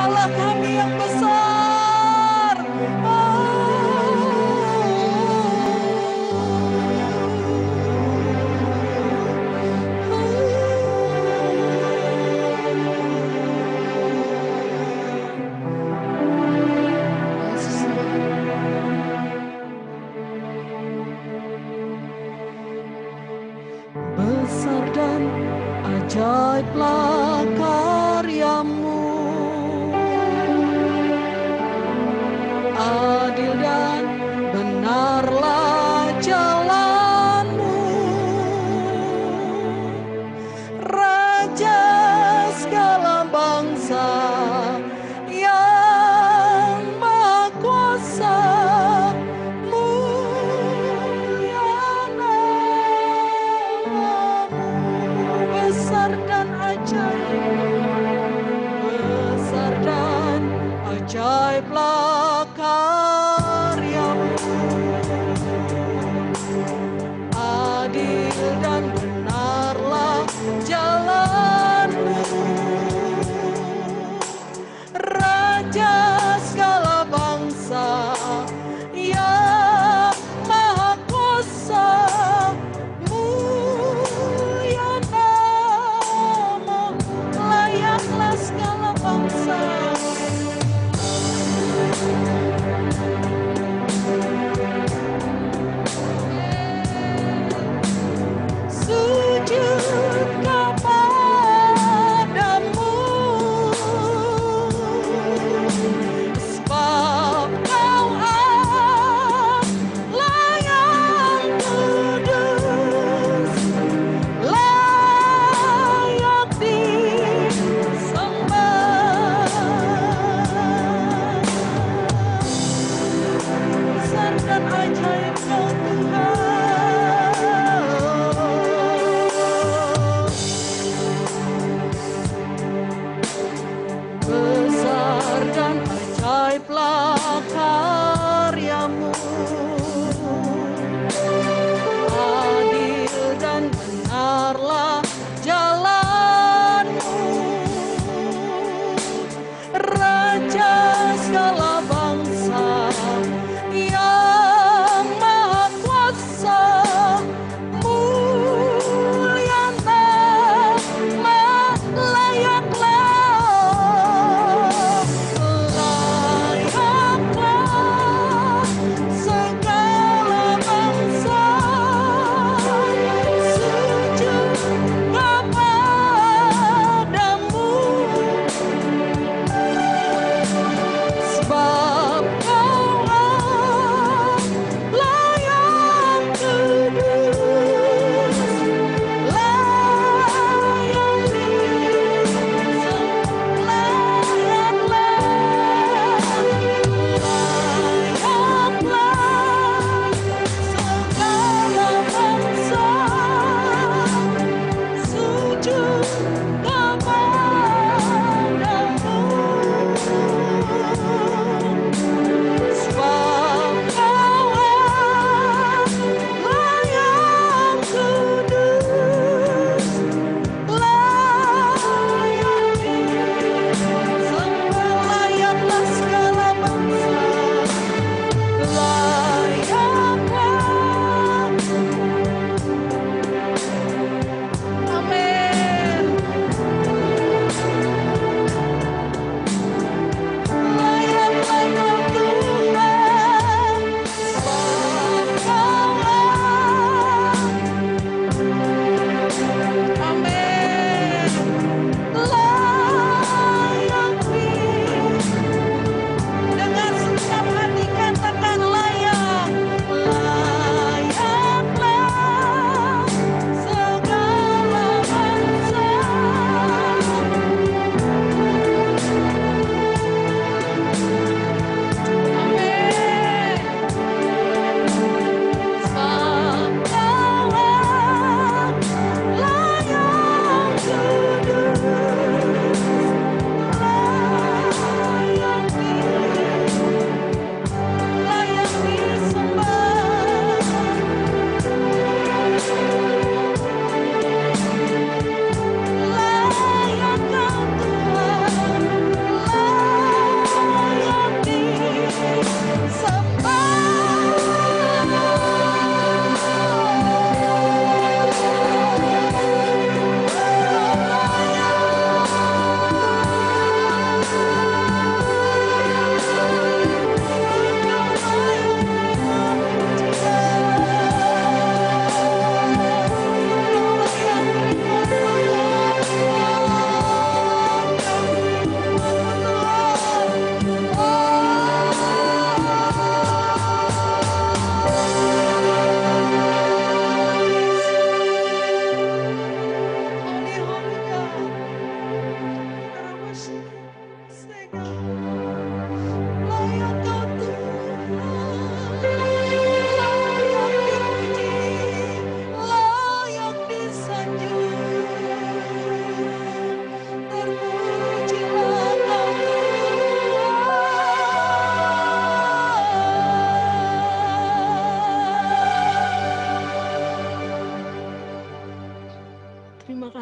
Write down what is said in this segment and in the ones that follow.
Allah kami yang besar. Besar dan ajaiblah karyamu, adil dan benarlah jalanmu, Raja segala bangsa yang maha kuasa, mulia namamu. Besar dan ajaiblah karyamu, adil dan benarlah jalanmu, Raja segala bangsa yang maha kuasa, mulia namamu, layaklah segala bangsa. Sujud kepadamu, sebab Kau Allah yang kudus, layak disembah. Besar dan ajaib Kau Tuhan. Besar dan ajaiblah karyamu, adil dan benarlah jalanmu, Raja segala bangsa yang maha kuasa, mulia nama, layaklah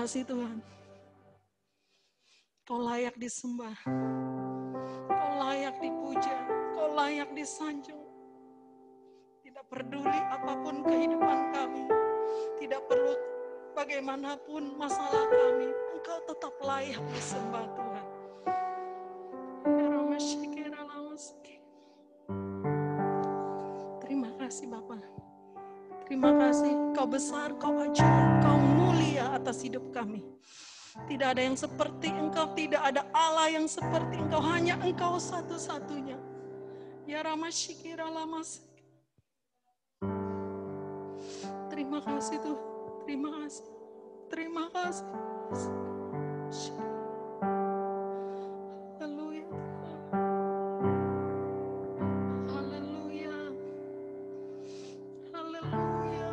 kasih Tuhan. Kau layak disembah. Kau layak dipuja. Kau layak disanjung. Tidak peduli apapun kehidupan kami. Tidak perlu bagaimanapun masalah kami. Engkau tetap layak disembah Tuhan. Terima kasih Bapa. Terima kasih, Kau besar, Kau ajaib, Kau mulia atas hidup kami. Tidak ada yang seperti Engkau, tidak ada Allah yang seperti Engkau, hanya Engkau satu-satunya. Ya Ramashikira Lamas. Terima kasih Tuhan, terima kasih, terima kasih. Haleluya, haleluya, haleluya.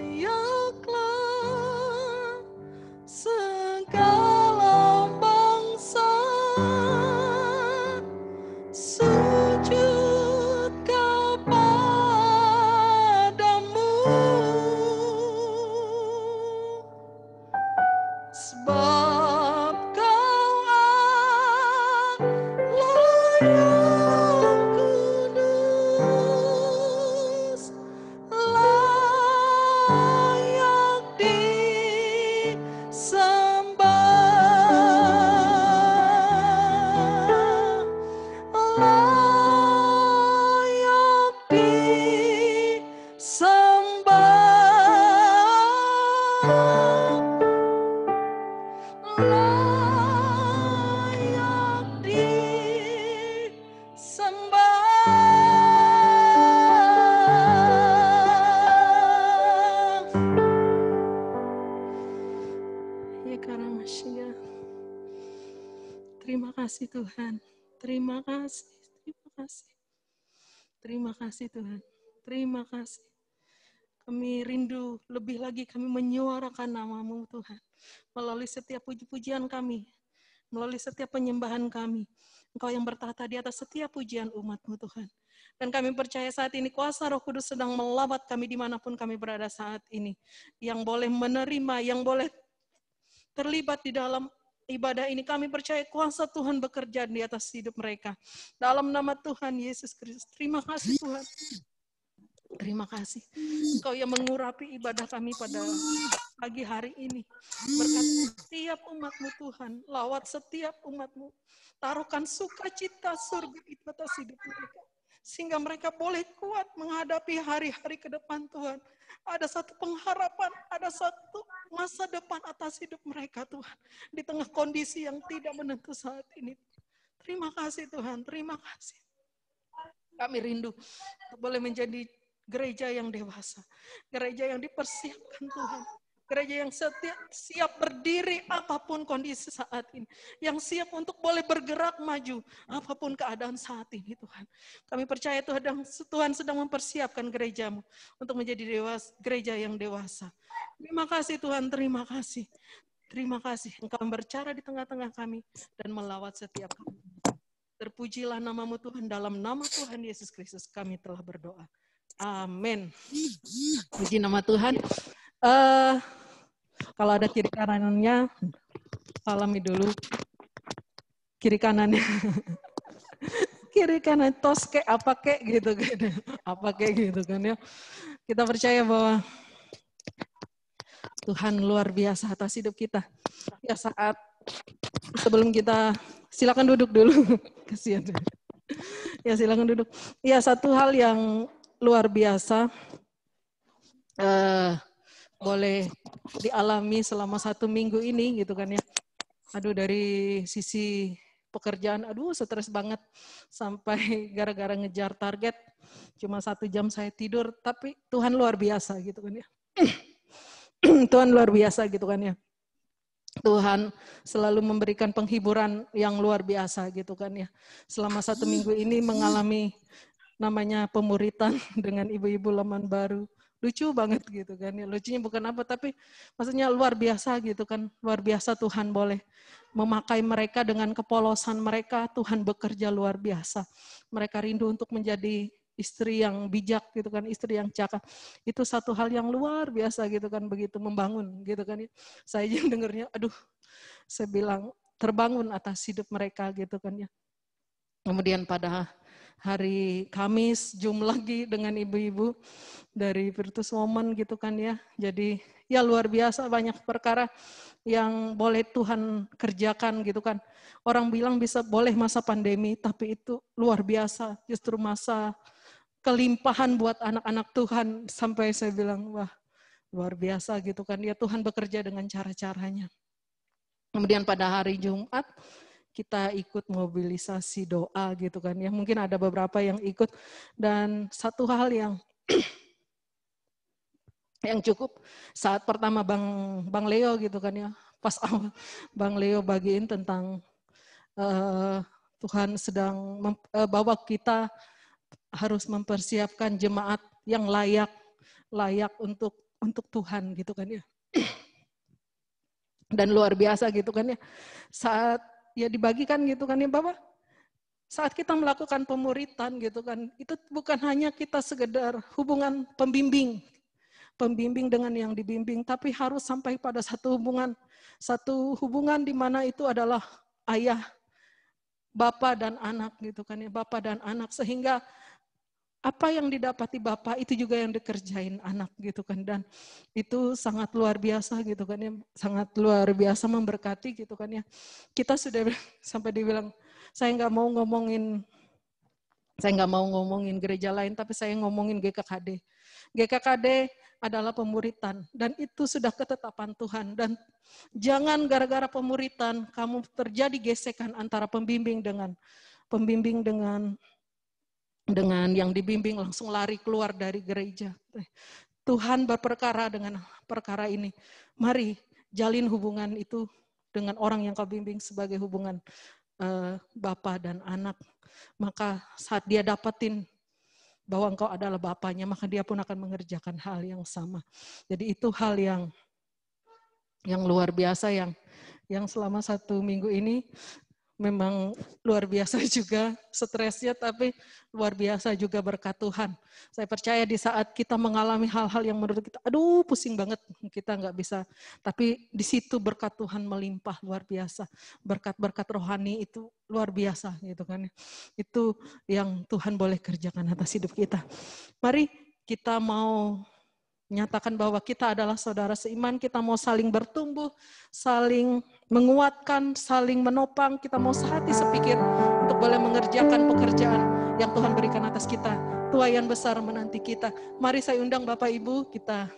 Layaklah segala bangsa sujud kepadamu, sebab Kau Allah yang kudus, layak disembah, layak disembah, layak disembah. Ya karena Masya. Terima kasih Tuhan. Terima kasih. Terima kasih. Terima kasih Tuhan. Terima kasih. Kami rindu lebih lagi kami menyuarakan nama-Mu Tuhan. Melalui setiap puji-pujian kami. Melalui setiap penyembahan kami. Engkau yang bertahta di atas setiap pujian umat-Mu Tuhan. Dan kami percaya saat ini kuasa Roh Kudus sedang melawat kami dimanapun kami berada saat ini. Yang boleh menerima, yang boleh terlibat di dalam ibadah ini. Kami percaya kuasa Tuhan bekerja di atas hidup mereka. Dalam nama Tuhan Yesus Kristus. Terima kasih Tuhan. Terima kasih. Engkau yang mengurapi ibadah kami pada pagi hari ini. Berkati setiap umat-Mu Tuhan. Lawat setiap umat-Mu. Taruhkan sukacita surga itu atas hidup mereka. Sehingga mereka boleh kuat menghadapi hari-hari ke depan Tuhan. Ada satu pengharapan, ada satu masa depan atas hidup mereka Tuhan. Di tengah kondisi yang tidak menentu saat ini. Terima kasih Tuhan, terima kasih. Kami rindu boleh menjadi gereja yang dewasa. Gereja yang dipersiapkan Tuhan. Gereja yang siap berdiri apapun kondisi saat ini. Yang siap untuk boleh bergerak maju apapun keadaan saat ini Tuhan. Kami percaya Tuhan sedang mempersiapkan gereja-Mu untuk menjadi gereja yang dewasa. Terima kasih Tuhan, terima kasih. Terima kasih Engkau berbicara di tengah-tengah kami dan melawat setiap kami. Terpujilah nama-Mu Tuhan, dalam nama Tuhan Yesus Kristus kami telah berdoa. Amin. Puji nama Tuhan. Kalau ada kiri kanannya, salami dulu. Kiri kanannya. Kiri kanan tos kek apa kek gitu kan. Apa kek gitu kan ya. Kita percaya bahwa Tuhan luar biasa atas hidup kita. Ya saat sebelum kita silakan duduk dulu. Kasihan. Ya silakan duduk. Ya satu hal yang luar biasa boleh dialami selama 1 minggu ini gitu kan ya. Aduh dari sisi pekerjaan, aduh stres banget sampai gara-gara ngejar target. Cuma 1 jam saya tidur, tapi Tuhan luar biasa gitu kan ya. Tuhan luar biasa gitu kan ya. Tuhan selalu memberikan penghiburan yang luar biasa gitu kan ya. Selama 1 minggu ini mengalami namanya pemuritan dengan ibu-ibu Laman Baru. Lucu banget gitu kan ya. Lucunya bukan apa, tapi maksudnya luar biasa gitu kan. Luar biasa Tuhan boleh memakai mereka dengan kepolosan mereka. Tuhan bekerja luar biasa. Mereka rindu untuk menjadi istri yang bijak gitu kan, istri yang cakap. Itu satu hal yang luar biasa gitu kan, begitu membangun gitu kan. Saya yang dengarnya, aduh, saya bilang terbangun atas hidup mereka gitu kan ya. Kemudian pada hari Kamis, Zoom lagi dengan ibu-ibu dari Virtus Woman gitu kan ya. Jadi ya luar biasa banyak perkara yang boleh Tuhan kerjakan gitu kan. Orang bilang bisa boleh masa pandemi, tapi itu luar biasa. Justru masa kelimpahan buat anak-anak Tuhan. Sampai saya bilang, wah luar biasa gitu kan. Ya Tuhan bekerja dengan cara-caranya. Kemudian pada hari Jumat, kita ikut mobilisasi doa gitu kan ya. Mungkin ada beberapa yang ikut. Dan satu hal yang cukup saat pertama Bang Leo gitu kan ya. Pas awal Bang Leo bagiin tentang Tuhan sedang bawa kita harus mempersiapkan jemaat yang layak untuk Tuhan gitu kan ya. Dan luar biasa gitu kan ya. Saat ya dibagikan gitu kan ya Bapak. Saat kita melakukan pemuritan gitu kan, itu bukan hanya kita sekedar hubungan pembimbing dengan yang dibimbing, tapi harus sampai pada satu hubungan di mana itu adalah ayah, bapak dan anak gitu kan ya, bapak dan anak, sehingga apa yang didapati bapak itu juga yang dikerjain anak gitu kan, dan itu sangat luar biasa gitu kan ya, sangat luar biasa memberkati gitu kan ya. Kita sudah sampai dibilang saya nggak mau ngomongin gereja lain, tapi saya ngomongin GKKD. GKKD adalah pemuritan dan itu sudah ketetapan Tuhan, dan jangan gara-gara pemuritan kamu terjadi gesekan antara pembimbing dengan yang dibimbing langsung lari keluar dari gereja. Tuhan berperkara dengan perkara ini. Mari jalin hubungan itu dengan orang yang kau bimbing sebagai hubungan bapa dan anak. Maka saat dia dapatin bahwa engkau adalah bapaknya, maka dia pun akan mengerjakan hal yang sama. Jadi itu hal yang luar biasa yang selama 1 minggu ini memang luar biasa juga stresnya, tapi luar biasa juga berkat Tuhan. Saya percaya di saat kita mengalami hal-hal yang menurut kita, aduh pusing banget, kita nggak bisa. Tapi di situ berkat Tuhan melimpah luar biasa. Berkat-berkat rohani itu luar biasa gitu kan. Itu yang Tuhan boleh kerjakan atas hidup kita. Mari kita mau menyatakan bahwa kita adalah saudara seiman, kita mau saling bertumbuh, saling menguatkan, saling menopang, kita mau sehati sepikir untuk boleh mengerjakan pekerjaan yang Tuhan berikan atas kita. Tuayan besar menanti kita. Mari saya undang Bapak Ibu, kita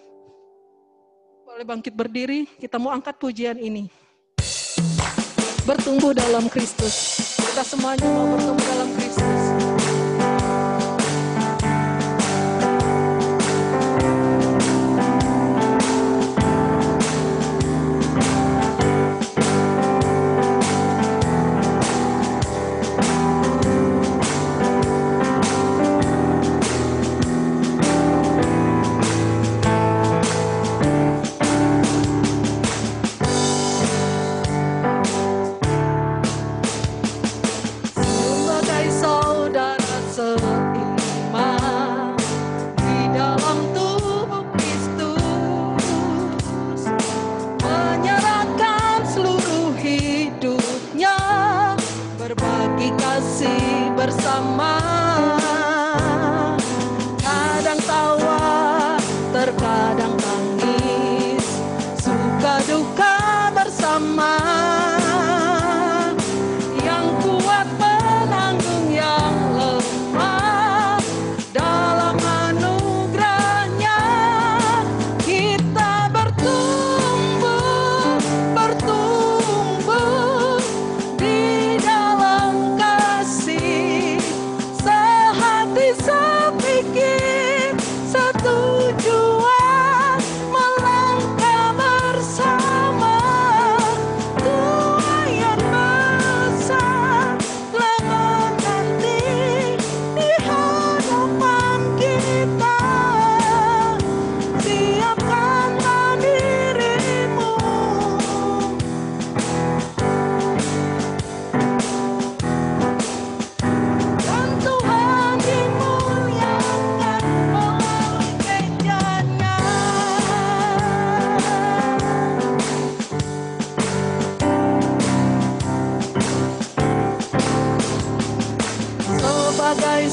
boleh bangkit berdiri, kita mau angkat pujian ini. Bertumbuh dalam Kristus. Kita semuanya mau bertumbuh dalam Kristus.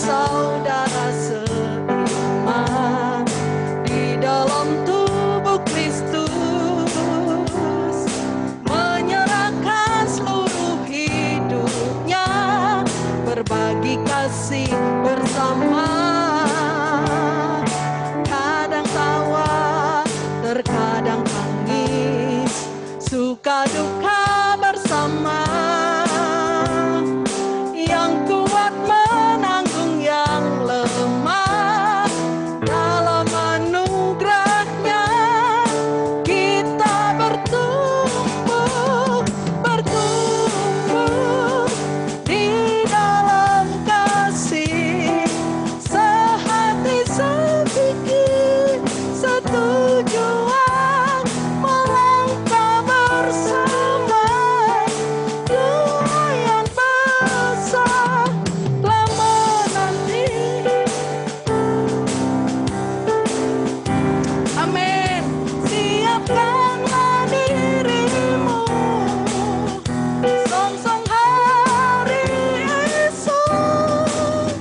saudara seiman di dalam tubuh Kristus, menyerahkan seluruh hidupnya, berbagi kasih bersama. Kadang tawa, terkadang tangis, suka duka bersama. Yang kuat menanggung yang lemah, dalam anugerahnya kita bertumbuh di dalam kasih, sehati sepikir setujuan, melangkah bersama. Doa yang besar telah menanti. Amin. Siapkanlah dirimu, song-song hari esok,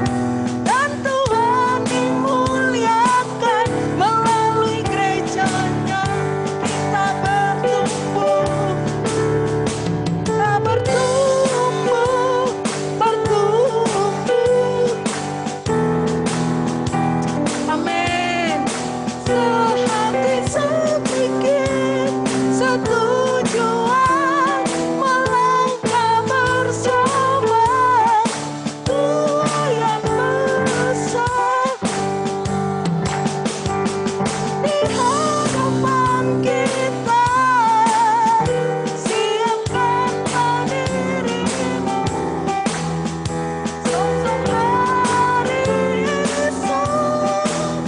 dan Tuhan dimuliakan melalui gerejanya. Kita bertumbuh, amin. Sehati sepikir setujuan, melangkah bersama. Doa yang besar di hadapan kita. Siapkanlah dirimu, song-song hari esok,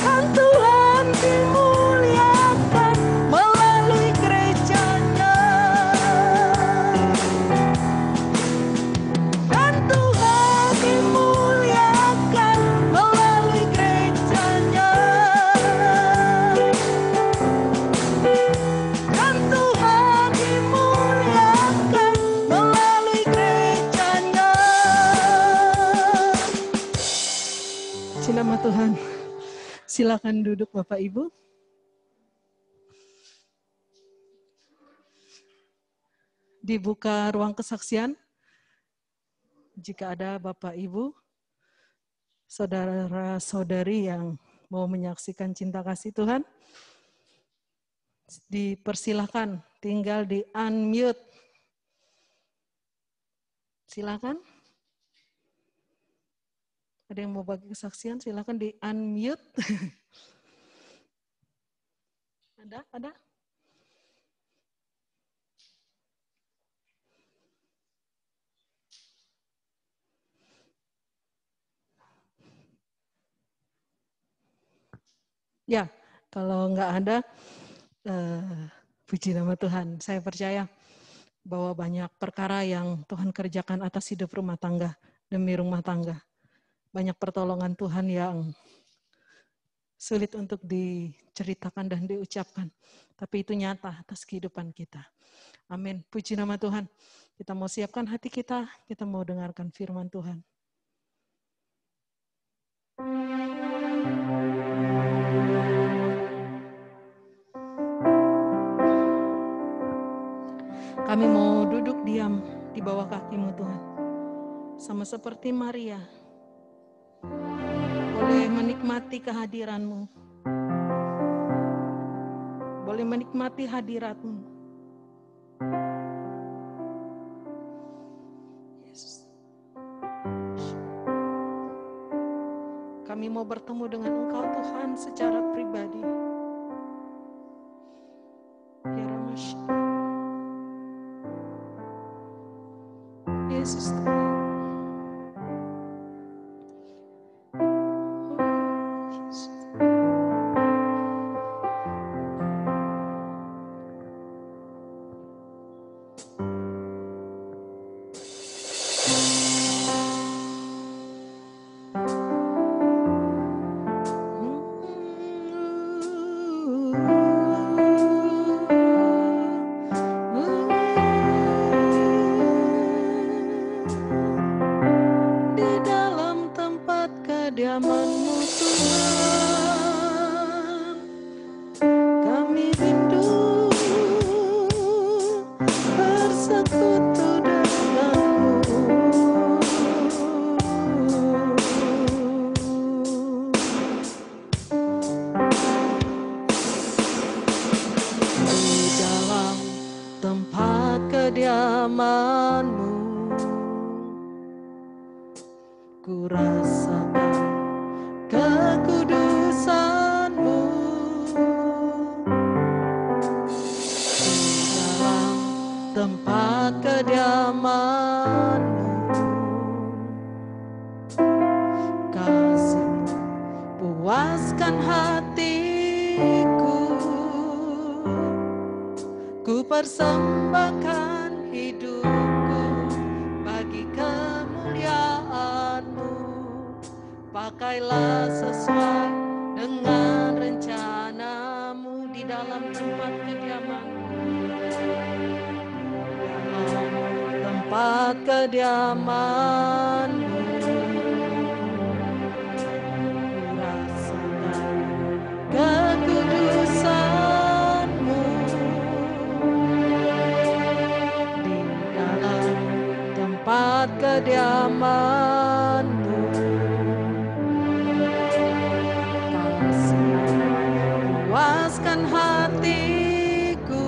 kan Tuhan dimuliakan melalui gerejanya. Dan Tuhan dimuliakan melalui gerejanya. Dan Tuhan dimuliakan melalui gerejanya. Puji nama Tuhan. Silakan duduk Bapak Ibu. Dibuka ruang kesaksian. Jika ada Bapak Ibu, saudara-saudari yang mau menyaksikan cinta kasih Tuhan, dipersilahkan tinggal di unmute. Silakan. Ada yang mau bagi kesaksian, silakan di unmute. Ada? Ya, kalau nggak ada, puji nama Tuhan. Saya percaya bahwa banyak perkara yang Tuhan kerjakan atas hidup rumah tangga demi rumah tangga. Banyak pertolongan Tuhan yang sulit untuk diceritakan dan diucapkan. Tapi itu nyata atas kehidupan kita. Amin. Puji nama Tuhan. Kita mau siapkan hati kita mau dengarkan firman Tuhan. Kami mau duduk diam di bawah kaki-Mu Tuhan. Sama seperti Maria. Boleh menikmati kehadiran-Mu. Boleh menikmati hadirat-Mu. Yesus. Kami mau bertemu dengan Engkau Tuhan secara pribadi. Yesus Tuhan. bersekutu denganmu. Di dalam tempat kediamanmu, ku rasakan kekudusanmu. Di dalam tempat kediamanmu, kasih-Mu puaskan hatiku. Ku persembahkan hidupku bagi kemuliaan-Mu. Pakailah sesuai dengan rencana-Mu di dalam tempat kediaman-Mu. Dalam tempat kediaman-Mu, ku rasakan kekudusan-Mu. Di dalam tempat kediaman-Mu, puaskan hatiku.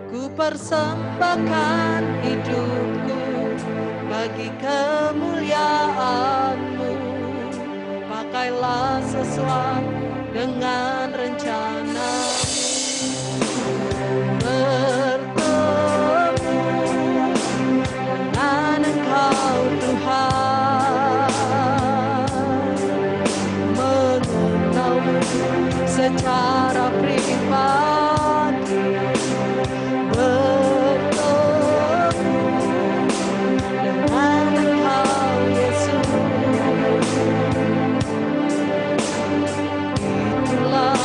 Ku persembahkan hidupku bagi kemuliaan-Mu. Pakailah sesuai dengan rencana-Mu. Bertemu dengan Engkau Tuhan, mengenal-Mu secara pribadi. Bertemu dengan Engkau Yesus, itulah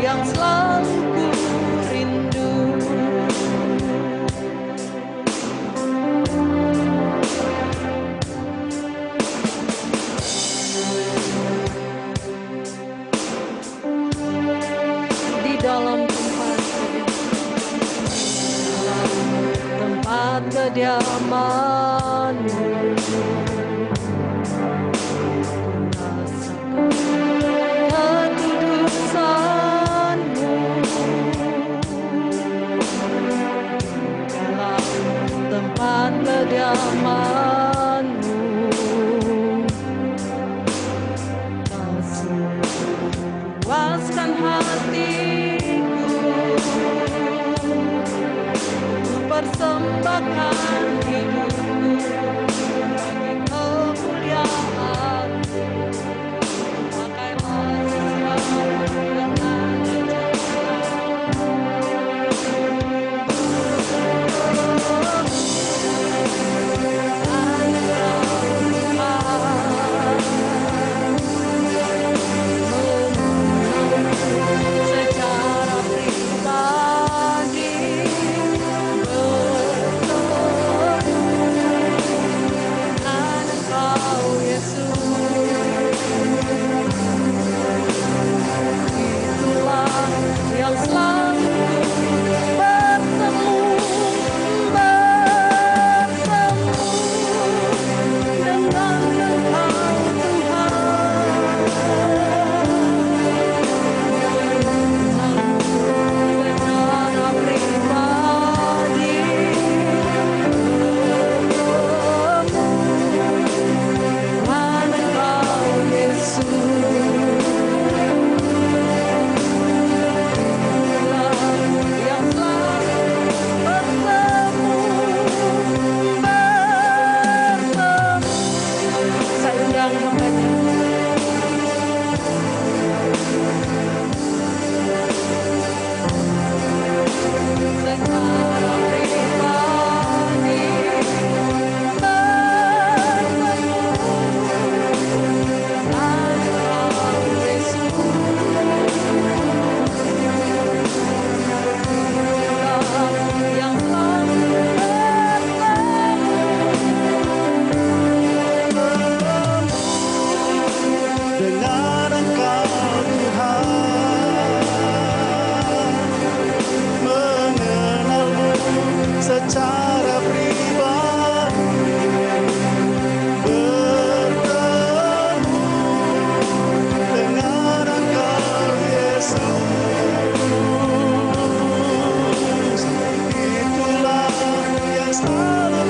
yang selalu ku rindu. Di dalam tempat kediaman-Mu, rasakan kekudusan-Mu. Dalam tempat kediaman-Mu, kasih puaskan hatiku. Ku persembahkan hidupku bagi kemuliaan-Mu. Pakailah sesuai dengan secara pribadi. Bertemu secara pribadi bertemu dengan Engkau Yesus. Itulah yang selalu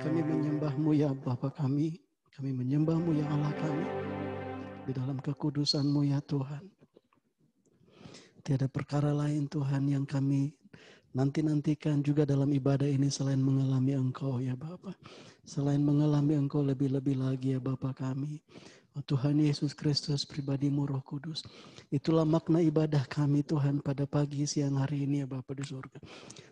Kami menyembah-Mu ya Bapa kami menyembah-Mu ya Allah kami, di dalam kekudusan-Mu ya Tuhan. Tiada perkara lain Tuhan yang kami nantikan juga dalam ibadah ini selain mengalami Engkau ya Bapa. Selain mengalami Engkau lebih-lebih lagi ya Bapa kami. Oh Tuhan Yesus Kristus, pribadi-Mu Roh Kudus. Itulah makna ibadah kami Tuhan pada pagi siang hari ini ya Bapa di surga.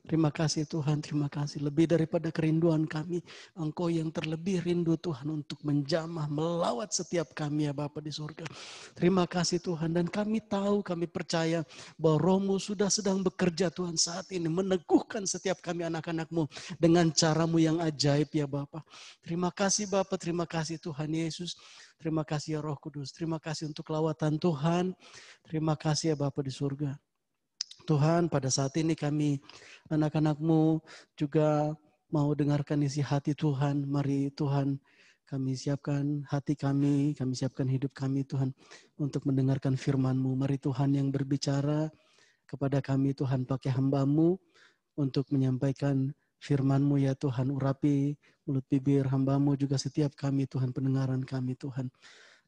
Terima kasih Tuhan, terima kasih. Lebih daripada kerinduan kami, Engkau yang terlebih rindu Tuhan untuk menjamah, melawat setiap kami ya Bapa di surga. Terima kasih Tuhan, dan kami tahu, kami percaya bahwa Roh-Mu sudah sedang bekerja Tuhan saat ini, meneguhkan setiap kami anak-anak-Mu dengan cara-Mu yang ajaib ya Bapa. Terima kasih Bapa, terima kasih Tuhan Yesus. Terima kasih ya Roh Kudus, terima kasih untuk lawatan Tuhan. Terima kasih ya Bapa di surga. Tuhan, pada saat ini kami anak-anak-Mu juga mau dengarkan isi hati Tuhan. Mari Tuhan, kami siapkan hati kami siapkan hidup kami Tuhan untuk mendengarkan firman-Mu. Mari Tuhan yang berbicara kepada kami Tuhan, pakai hamba-Mu untuk menyampaikan firman-Mu ya Tuhan. Urapi mulut bibir hamba-Mu juga setiap kami Tuhan, pendengaran kami Tuhan.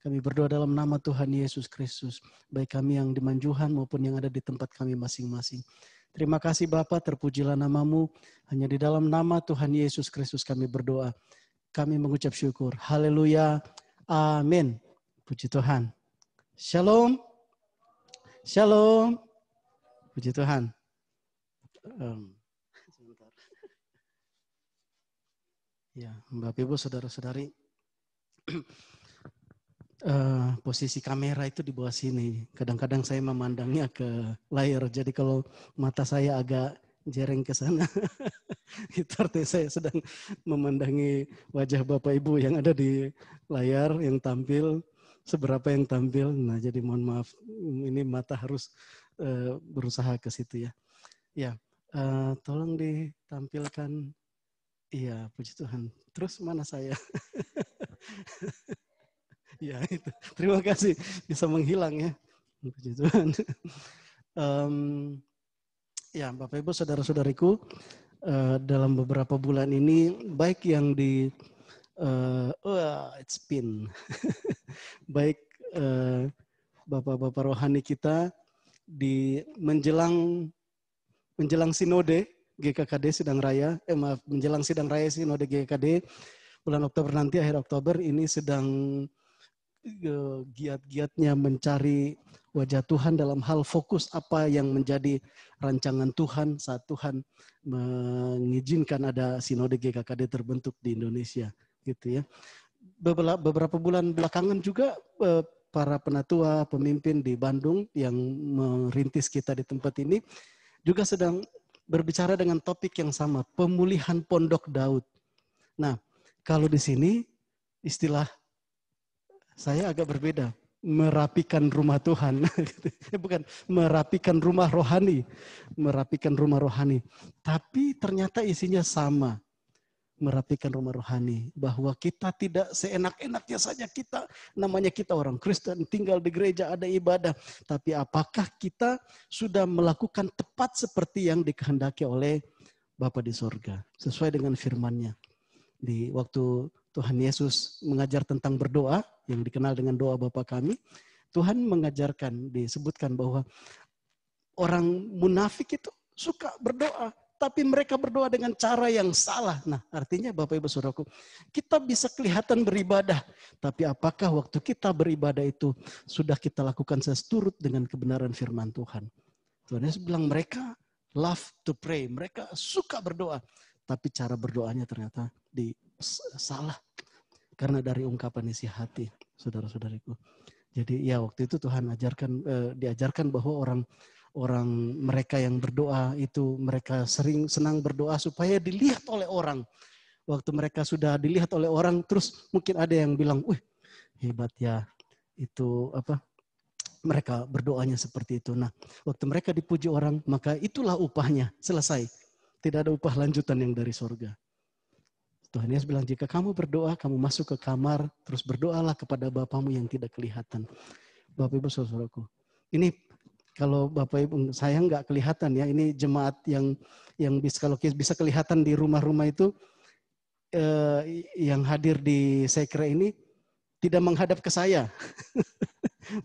Kami berdoa dalam nama Tuhan Yesus Kristus, baik kami yang di Manjuhan maupun yang ada di tempat kami masing-masing. Terima kasih Bapa, terpujilah nama-Mu. Hanya di dalam nama Tuhan Yesus Kristus kami berdoa. Kami mengucap syukur. Haleluya. Amin. Puji Tuhan. Shalom. Shalom. Puji Tuhan. Sebentar. Ya, Bapak Ibu, saudara-saudari. Posisi kamera itu di bawah sini. Kadang-kadang saya memandangnya ke layar. Jadi kalau mata saya agak jereng ke sana, itu artinya saya sedang memandangi wajah Bapak Ibu yang ada di layar, yang tampil, seberapa yang tampil. Nah, jadi mohon maaf, ini mata harus berusaha ke situ ya. Ya, tolong ditampilkan. Iya, puji Tuhan. Terus mana saya? Ya itu. Terima kasih bisa menghilang ya. Puji Tuhan. Ya, Bapak Ibu, saudara-saudariku, dalam beberapa bulan ini, baik yang di it's been baik Bapak-bapak rohani kita di menjelang sinode GKKD Sidang Raya, menjelang Sidang Raya Sinode GKKD bulan Oktober nanti, akhir Oktober ini sedang giat-giatnya mencari wajah Tuhan dalam hal fokus apa yang menjadi rancangan Tuhan saat Tuhan mengizinkan ada Sinode GKKD terbentuk di Indonesia, gitu ya. Beberapa bulan belakangan juga para penatua, pemimpin di Bandung yang merintis kita di tempat ini juga sedang berbicara dengan topik yang sama, pemulihan Pondok Daud. Nah, kalau di sini istilah saya agak berbeda, merapikan rumah Tuhan, bukan merapikan rumah rohani, merapikan rumah rohani. Tapi ternyata isinya sama, merapikan rumah rohani, bahwa kita tidak seenak-enaknya saja kita, namanya kita orang Kristen, tinggal di gereja, ada ibadah, tapi apakah kita sudah melakukan tepat seperti yang dikehendaki oleh Bapa di sorga, sesuai dengan firman-Nya. Di waktu Tuhan Yesus mengajar tentang berdoa, yang dikenal dengan doa Bapa kami, Tuhan mengajarkan, disebutkan bahwa orang munafik itu suka berdoa, tapi mereka berdoa dengan cara yang salah. Nah, artinya Bapak Ibu Saudaraku, kita bisa kelihatan beribadah, tapi apakah waktu kita beribadah itu sudah kita lakukan seturut dengan kebenaran firman Tuhan? Tuhan Yesus bilang mereka love to pray, mereka suka berdoa, tapi cara berdoanya ternyata salah. Karena dari ungkapan isi hati, saudara-saudariku. Jadi ya waktu itu Tuhan diajarkan bahwa orang mereka yang berdoa itu mereka senang berdoa supaya dilihat oleh orang. Waktu mereka sudah dilihat oleh orang, terus mungkin ada yang bilang, "Wih, hebat ya, itu apa? Mereka berdoanya seperti itu." Nah, waktu mereka dipuji orang, maka itulah upahnya, selesai. Tidak ada upah lanjutan yang dari sorga. Tuhan Yesus bilang, jika kamu berdoa, kamu masuk ke kamar, terus berdoalah kepada Bapamu yang tidak kelihatan. Bapak Ibu Saudaraku, ini kalau Bapak Ibu, saya nggak kelihatan ya, ini jemaat yang kalau bisa kelihatan di rumah-rumah itu, yang hadir di sekre ini tidak menghadap ke saya.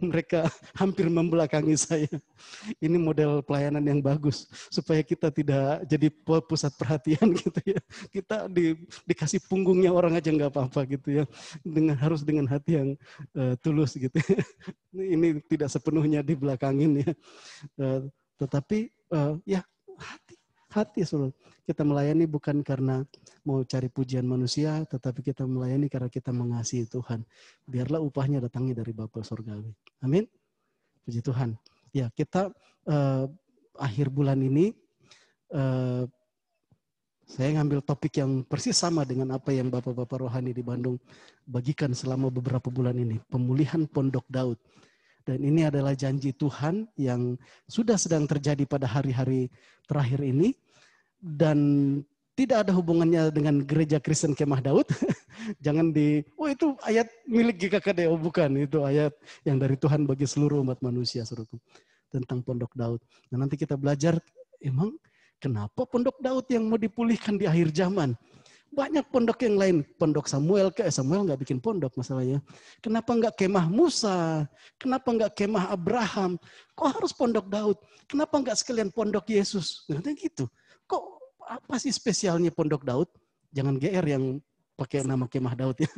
Mereka hampir membelakangi saya. Ini model pelayanan yang bagus supaya kita tidak jadi pusat perhatian gitu ya. Kita dikasih punggungnya orang aja nggak apa-apa gitu ya. Harus dengan hati yang tulus gitu. Ini tidak sepenuhnya dibelakangin ya. Tetapi ya hati Saudara. Kita melayani bukan karena mau cari pujian manusia, tetapi kita melayani karena kita mengasihi Tuhan. Biarlah upahnya datangnya dari Bapa Surgawi. Amin. Puji Tuhan. Ya, kita akhir bulan ini saya ngambil topik yang persis sama dengan apa yang Bapak-bapak rohani di Bandung bagikan selama beberapa bulan ini, pemulihan Pondok Daud. Dan ini adalah janji Tuhan yang sudah sedang terjadi pada hari-hari terakhir ini. Dan tidak ada hubungannya dengan gereja Kristen Kemah Daud. Jangan itu ayat milik GKKD. Oh bukan, itu ayat yang dari Tuhan bagi seluruh umat manusia, saudaraku. Tentang Pondok Daud. Nah nanti kita belajar, emang kenapa Pondok Daud yang mau dipulihkan di akhir zaman? Banyak pondok yang lain. Pondok Samuel, Samuel nggak bikin pondok masalahnya. Kenapa nggak kemah Musa? Kenapa nggak kemah Abraham? Kok harus Pondok Daud? Kenapa nggak sekalian Pondok Yesus? Nanti gitu. Kok apa sih spesialnya Pondok Daud? Jangan GR yang pakai nama kemah Daud ya.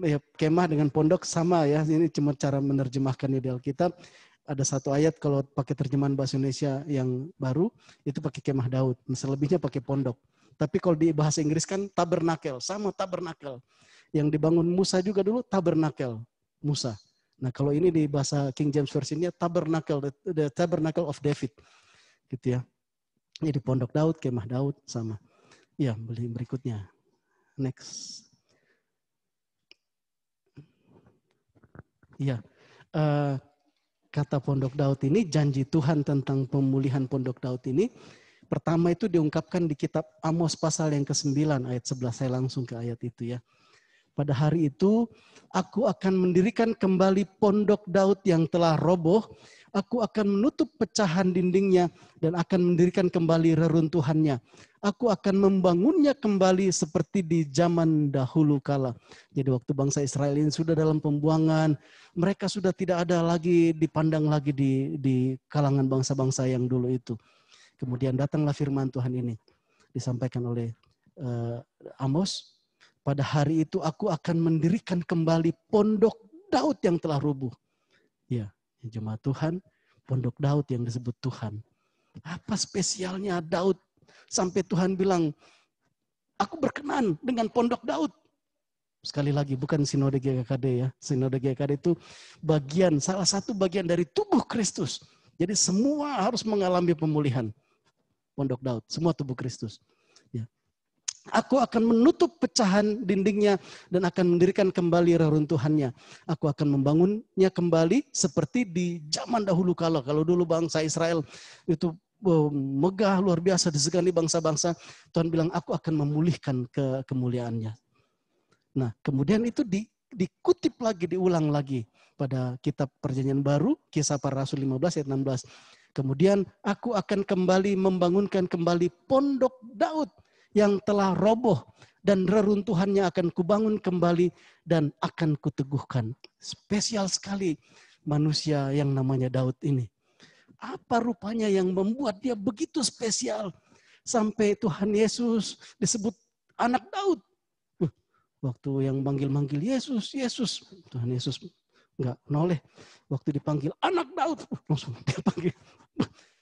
Ya, kemah dengan pondok sama ya. Ini cuma cara menerjemahkannya di Alkitab. Ada satu ayat kalau pakai terjemahan bahasa Indonesia yang baru itu pakai kemah Daud. Selebihnya pakai pondok. Tapi kalau di bahasa Inggris kan tabernakel, sama tabernakel. Yang dibangun Musa juga dulu tabernakel Musa. Nah kalau ini di bahasa King James Version-nya tabernakel, the tabernacle of David. Gitu ya. Jadi Pondok Daud, kemah Daud sama. Ya, berikutnya. Next. Ya, kata Pondok Daud ini, janji Tuhan tentang pemulihan Pondok Daud ini, pertama itu diungkapkan di kitab Amos pasal yang ke-9 ayat 11. Saya langsung ke ayat itu ya. Pada hari itu aku akan mendirikan kembali pondok Daud yang telah roboh. Aku akan menutup pecahan dindingnya dan akan mendirikan kembali reruntuhannya. Aku akan membangunnya kembali seperti di zaman dahulu kala. Jadi waktu bangsa Israel ini sudah dalam pembuangan, mereka sudah tidak ada lagi dipandang lagi di kalangan bangsa-bangsa yang dulu itu. Kemudian datanglah firman Tuhan ini disampaikan oleh Amos. Pada hari itu aku akan mendirikan kembali pondok Daud yang telah rubuh. Ya, jemaat Tuhan, pondok Daud yang disebut Tuhan. Apa spesialnya Daud sampai Tuhan bilang, aku berkenan dengan pondok Daud. Sekali lagi, bukan sinode GKKD ya. Sinode GKKD itu salah satu bagian dari tubuh Kristus. Jadi semua harus mengalami pemulihan. Pondok Daud, semua tubuh Kristus. Ya. Aku akan menutup pecahan dindingnya dan akan mendirikan kembali reruntuhannya. Aku akan membangunnya kembali seperti di zaman dahulu kala. Kalau dulu bangsa Israel itu megah luar biasa disegani bangsa-bangsa, Tuhan bilang aku akan memulihkan kemuliaannya. Nah, kemudian itu dikutip lagi, diulang lagi pada kitab Perjanjian Baru, Kisah Para Rasul 15 ayat 16. Kemudian aku akan kembali membangunkan kembali pondok Daud yang telah roboh dan reruntuhannya akan kubangun kembali dan akan kuteguhkan. Spesial sekali manusia yang namanya Daud ini. Apa rupanya yang membuat dia begitu spesial sampai Tuhan Yesus disebut anak Daud? Waktu yang manggil-manggil Yesus, Yesus, Tuhan Yesus enggak noleh. Waktu dipanggil anak Daud, langsung dia panggil.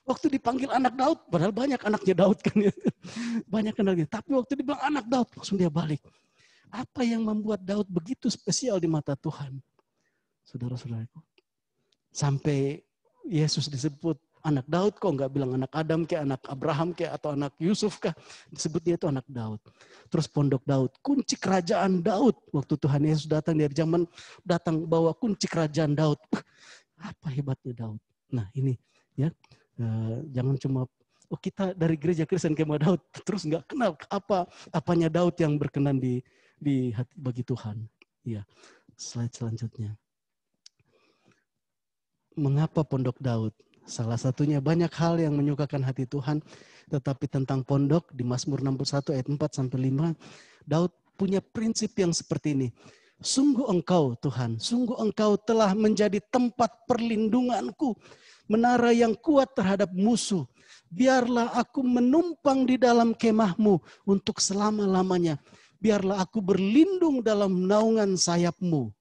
Waktu dipanggil anak Daud, padahal banyak anaknya Daud kan ya. Banyak anaknya. Tapi waktu dibilang anak Daud, langsung dia balik. Apa yang membuat Daud begitu spesial di mata Tuhan? Saudara-saudaraku. Sampai Yesus disebut anak Daud, kok nggak bilang anak Adam kayak anak Abraham kayak atau anak Yusuf kah? Disebut dia itu anak Daud. Terus pondok Daud, kunci kerajaan Daud. Waktu Tuhan Yesus datang dari zaman datang bawa kunci kerajaan Daud. Apa hebatnya Daud? Nah ini ya, jangan cuma kita dari gereja Kristen Kemah Daud terus nggak kenal apanya Daud yang berkenan di hati bagi Tuhan. Ya, slide selanjutnya. Mengapa pondok Daud? Salah satunya banyak hal yang menyukakan hati Tuhan, tetapi tentang pondok di Mazmur 61 ayat 4 sampai 5, Daud punya prinsip yang seperti ini. Sungguh Engkau Tuhan, sungguh Engkau telah menjadi tempat perlindunganku, menara yang kuat terhadap musuh. Biarlah aku menumpang di dalam kemah-Mu untuk selama-lamanya. Biarlah aku berlindung dalam naungan sayap-Mu.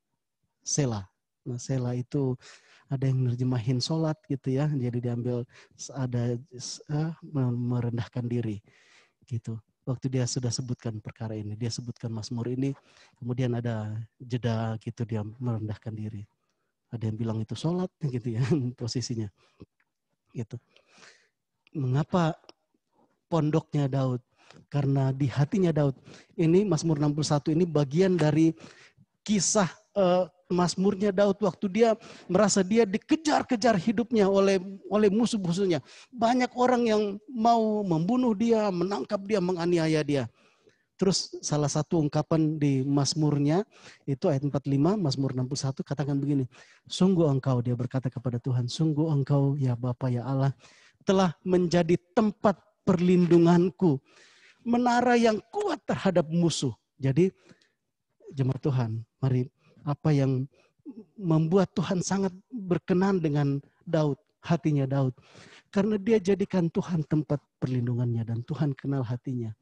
Selah. Nah, Selah itu ada yang menerjemahin sholat gitu ya, jadi diambil ada merendahkan diri gitu. Waktu dia sudah sebutkan perkara ini, dia sebutkan Mazmur ini, kemudian ada jeda gitu dia merendahkan diri. Ada yang bilang itu sholat gitu ya posisinya. Gitu. Mengapa pondoknya Daud? Karena di hatinya Daud. Ini Mazmur 61 ini bagian dari kisah Mazmurnya Daud waktu dia merasa dia dikejar-kejar hidupnya oleh musuh-musuhnya. Banyak orang yang mau membunuh dia, menangkap dia, menganiaya dia. Terus salah satu ungkapan di Mazmurnya itu ayat 45, Mazmur 61 katakan begini. Sungguh Engkau, dia berkata kepada Tuhan, sungguh Engkau ya Bapa ya Allah telah menjadi tempat perlindunganku, menara yang kuat terhadap musuh. Jadi jemaat Tuhan, mari apa yang membuat Tuhan sangat berkenan dengan Daud, hatinya Daud. Karena dia jadikan Tuhan tempat perlindungannya dan Tuhan kenal hatinya.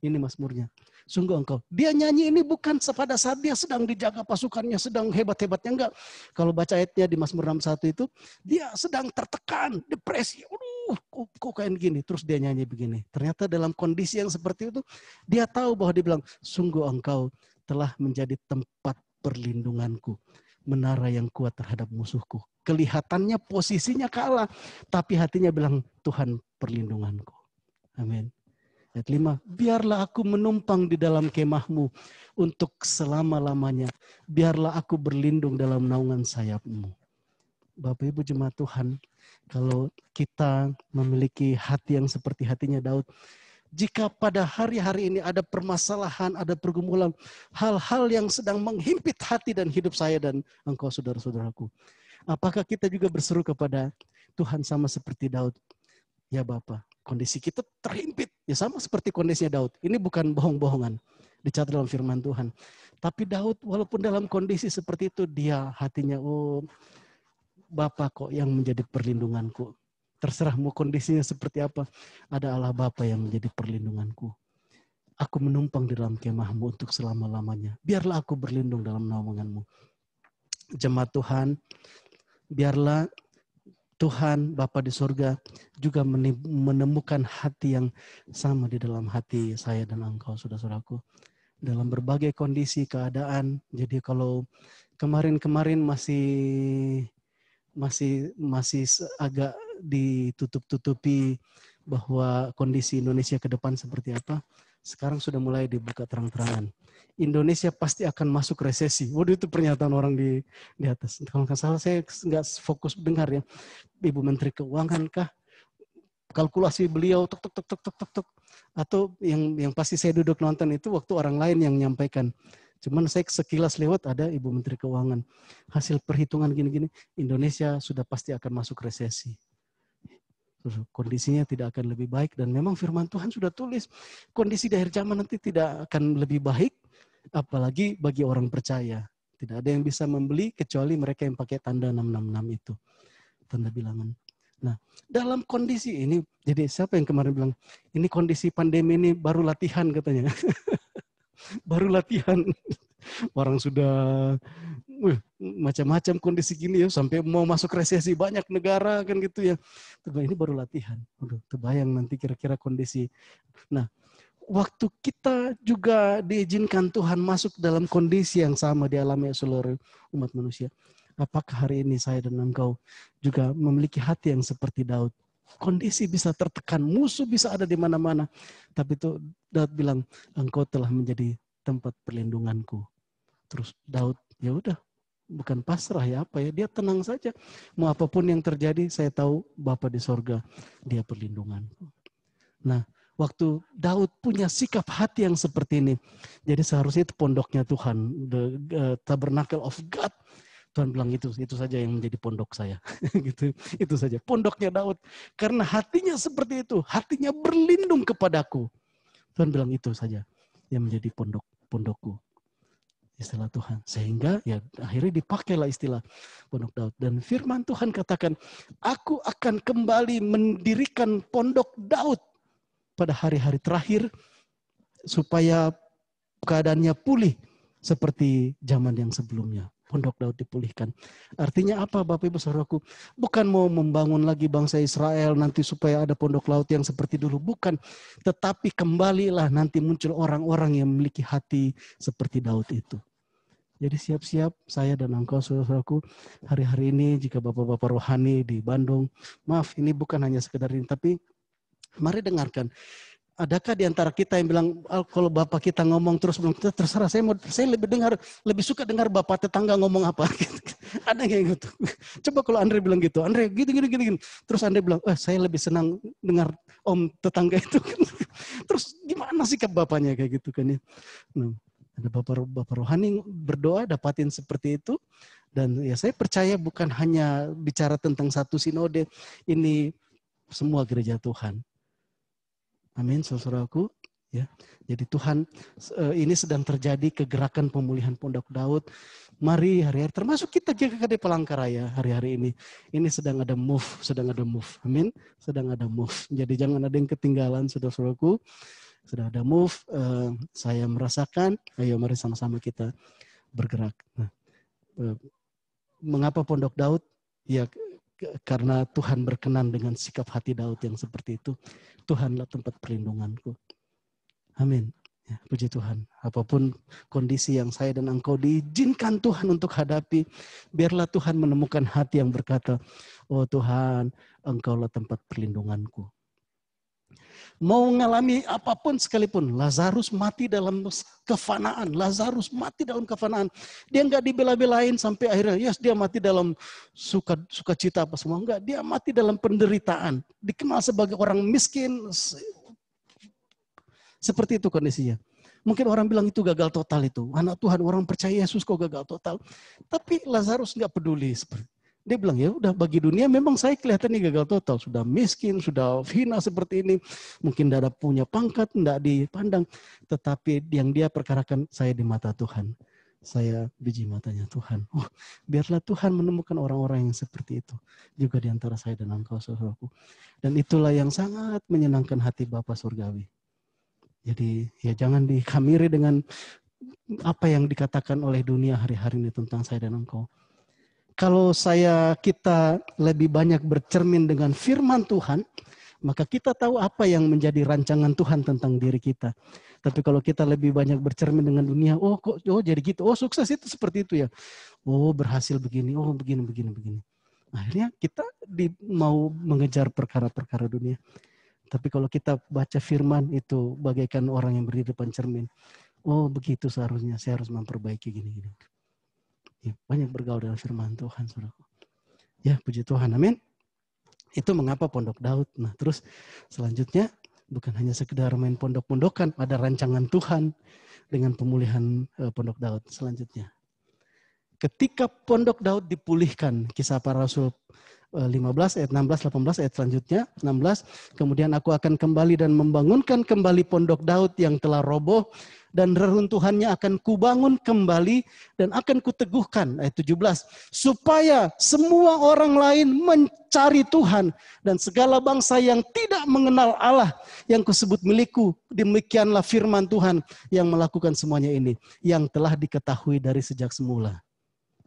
Ini Mazmurnya. Sungguh Engkau. Dia nyanyi ini bukan pada saat dia sedang dijaga pasukannya, sedang hebat-hebatnya. Enggak. Kalau baca ayatnya di Mazmur 61 itu, dia sedang tertekan, depresi. Kok kayak gini? Terus dia nyanyi begini. Ternyata dalam kondisi yang seperti itu, dia tahu bahwa dia bilang, sungguh Engkau telah menjadi tempat perlindunganku, menara yang kuat terhadap musuhku. Kelihatannya posisinya kalah, tapi hatinya bilang Tuhan perlindunganku. Amin. Ayat 5, biarlah aku menumpang di dalam kemah-Mu untuk selama-lamanya. Biarlah aku berlindung dalam naungan sayap-Mu. Bapak Ibu jemaat Tuhan, kalau kita memiliki hati yang seperti hatinya Daud, Jika pada hari-hari ini ada permasalahan, ada pergumulan, hal-hal yang sedang menghimpit hati dan hidup saya dan engkau saudara-saudaraku. Apakah kita juga berseru kepada Tuhan sama seperti Daud? Ya Bapa, kondisi kita terhimpit. Ya sama seperti kondisinya Daud. Ini bukan bohong-bohongan. Dicatat dalam firman Tuhan. Tapi Daud walaupun dalam kondisi seperti itu, dia hatinya, oh Bapa kok yang menjadi perlindunganku. Terserah mau kondisinya seperti apa. Ada Allah Bapa yang menjadi perlindunganku. Aku menumpang di dalam kemah-Mu untuk selama-lamanya. Biarlah aku berlindung dalam naungan-Mu. Jemaat Tuhan, biarlah Tuhan Bapa di surga juga menemukan hati yang sama di dalam hati saya dan engkau, saudara-saudaraku. Dalam berbagai kondisi, keadaan. Jadi kalau kemarin-kemarin masih agak ditutup-tutupi bahwa kondisi Indonesia ke depan seperti apa. Sekarang sudah mulai dibuka terang-terangan. Indonesia pasti akan masuk resesi. Waduh, itu pernyataan orang di atas. Kalau nggak salah saya nggak fokus dengar ya. Ibu Menteri Keuangan kah? Kalkulasi beliau tuk. Atau yang pasti saya duduk nonton itu waktu orang lain yang menyampaikan. Cuman saya sekilas lewat ada Ibu Menteri Keuangan. Hasil perhitungan gini-gini, Indonesia sudah pasti akan masuk resesi. Kondisinya tidak akan lebih baik dan memang firman Tuhan sudah tulis kondisi di akhir zaman nanti tidak akan lebih baik, apalagi bagi orang percaya. Tidak ada yang bisa membeli kecuali mereka yang pakai tanda 666 itu. Tanda bilangan. Nah, dalam kondisi ini, jadi siapa yang kemarin bilang, ini kondisi pandemi ini baru latihan katanya. Baru latihan. Orang sudah macam-macam kondisi gini ya, sampai mau masuk resesi banyak negara kan gitu ya. Ini baru latihan. Udah terbayang nanti kira-kira kondisi. Nah, waktu kita juga diizinkan Tuhan masuk dalam kondisi yang sama dialami seluruh umat manusia. Apakah hari ini saya dan engkau juga memiliki hati yang seperti Daud? Kondisi bisa tertekan, musuh bisa ada di mana-mana. Tapi itu Daud bilang, engkau telah menjadi tempat perlindunganku. Terus Daud, ya udah, bukan pasrah ya apa ya, dia tenang saja. Mau apapun yang terjadi, saya tahu Bapa di sorga, dia perlindunganku. Nah, waktu Daud punya sikap hati yang seperti ini, jadi seharusnya itu pondoknya Tuhan, the tabernacle of God. Tuhan bilang itu saja yang menjadi pondok saya. Gitu, itu saja pondoknya Daud. Karena hatinya seperti itu, hatinya berlindung kepadaku. Tuhan bilang itu saja yang menjadi pondokku. Istilah Tuhan. Sehingga ya akhirnya dipakailah istilah pondok Daud. Dan firman Tuhan katakan, aku akan kembali mendirikan pondok Daud pada hari-hari terakhir supaya keadaannya pulih seperti zaman yang sebelumnya. Pondok Daud dipulihkan. Artinya apa Bapak Ibu Saudaraku? Bukan mau membangun lagi bangsa Israel nanti supaya ada pondok laut yang seperti dulu. Bukan. Tetapi kembalilah nanti muncul orang-orang yang memiliki hati seperti Daud itu. Jadi siap-siap saya dan engkau saudaraku hari-hari ini jika Bapak-Bapak rohani di Bandung. Maaf ini bukan hanya sekedar ini. Tapi mari dengarkan. Adakah di antara kita yang bilang kalau Bapak kita ngomong terus bilang terserah saya lebih suka dengar Bapak tetangga ngomong apa. Ada yang gitu. Coba kalau Andre bilang gitu, Andre gini. Terus Andre bilang, saya lebih senang dengar Om tetangga itu. Terus gimana sikap Bapaknya kayak gitu kan ya. Nah, ada Bapak rohani berdoa dapatin seperti itu dan ya saya percaya bukan hanya bicara tentang satu sinode, ini semua gereja Tuhan. Amin, saudaraku. Ya, jadi Tuhan ini sedang terjadi kegerakan pemulihan pondok Daud. Mari hari-hari, termasuk kita GKKD Palangkaraya hari-hari ini sedang ada move. Amin, sedang ada move. Jadi jangan ada yang ketinggalan, saudara-saudaraku. Sudah ada move. Saya merasakan. Ayo, mari sama-sama kita bergerak. Nah, mengapa pondok Daud? Ya, karena Tuhan berkenan dengan sikap hati Daud yang seperti itu. Tuhanlah tempat perlindunganku. Amin. Ya, puji Tuhan. Apapun kondisi yang saya dan engkau diizinkan Tuhan untuk hadapi, biarlah Tuhan menemukan hati yang berkata, oh Tuhan, engkaulah tempat perlindunganku. Mau mengalami apapun sekalipun, Lazarus mati dalam kefanaan. Dia nggak dibela-belain sampai akhirnya, yes dia mati dalam sukacita apa semua. Enggak, dia mati dalam penderitaan. Dikenal sebagai orang miskin, Seperti itu kondisinya. Mungkin orang bilang itu gagal total itu. Anak Tuhan, orang percaya Yesus kok gagal total. Tapi Lazarus nggak peduli. Dia bilang, ya udah bagi dunia memang saya kelihatannya gagal total. Sudah miskin, sudah hina seperti ini. Mungkin tidak ada punya pangkat, tidak dipandang. Tetapi yang dia perkarakan, saya di mata Tuhan. Saya biji matanya Tuhan. Oh, biarlah Tuhan menemukan orang-orang yang seperti itu. Juga di antara saya dan engkau, saudaraku. Dan itulah yang sangat menyenangkan hati Bapa Surgawi. Jadi ya jangan dikhamiri dengan apa yang dikatakan oleh dunia hari-hari ini tentang saya dan engkau. Kalau kita lebih banyak bercermin dengan firman Tuhan, maka kita tahu apa yang menjadi rancangan Tuhan tentang diri kita. Tapi kalau kita lebih banyak bercermin dengan dunia, oh jadi gitu, oh sukses itu seperti itu ya. Oh berhasil begini, oh begini. Akhirnya kita mau mengejar perkara-perkara dunia. Tapi kalau kita baca firman itu bagaikan orang yang berdiri depan cermin. Oh begitu seharusnya, saya harus memperbaiki gini-gini. Ya, banyak bergaul dengan firman Tuhan, saudaraku. Ya puji Tuhan, amin. Itu mengapa Pondok Daud. Nah terus selanjutnya bukan hanya sekedar main pondok-pondokan, ada rancangan Tuhan dengan pemulihan Pondok Daud selanjutnya. Ketika Pondok Daud dipulihkan, Kisah Para Rasul 15 ayat 16, 18 ayat selanjutnya, 16. Kemudian aku akan kembali dan membangunkan kembali Pondok Daud yang telah roboh dan reruntuhannya akan kubangun kembali dan akan kuteguhkan, ayat 17. Supaya semua orang lain mencari Tuhan dan segala bangsa yang tidak mengenal Allah yang kusebut milikku. Demikianlah firman Tuhan yang melakukan semuanya ini, yang telah diketahui dari sejak semula.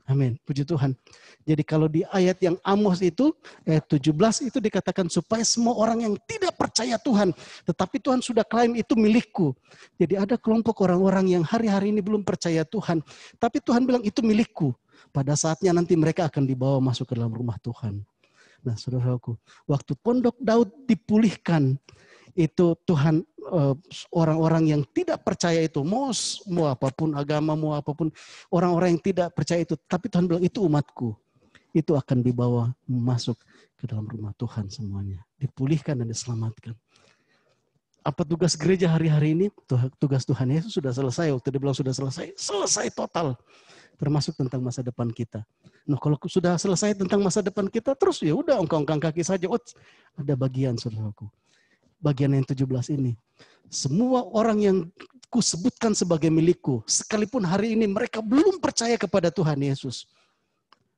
Amin. Puji Tuhan. Jadi kalau di ayat yang Amos itu, ayat 17 itu dikatakan supaya semua orang yang tidak percaya Tuhan, tetapi Tuhan sudah klaim itu milikku. Jadi ada kelompok orang-orang yang hari-hari ini belum percaya Tuhan, tapi Tuhan bilang itu milikku. Pada saatnya nanti mereka akan dibawa masuk ke dalam rumah Tuhan. Nah saudaraku, waktu Pondok Daud dipulihkan, itu Tuhan orang-orang yang tidak percaya itu, mau apapun agama, mau apapun orang-orang yang tidak percaya itu, tapi Tuhan bilang itu umatku, itu akan dibawa masuk ke dalam rumah Tuhan semuanya, dipulihkan dan diselamatkan. Apa tugas gereja hari-hari ini? Tugas Tuhan Yesus sudah selesai. Waktu dia bilang sudah selesai total, termasuk tentang masa depan kita. Nah kalau sudah selesai tentang masa depan kita, terus ya udah ongkang kaki saja. Ada bagian saudaraku. Bagian yang 17 ini. Semua orang yang kusebutkan sebagai milikku, sekalipun hari ini mereka belum percaya kepada Tuhan Yesus.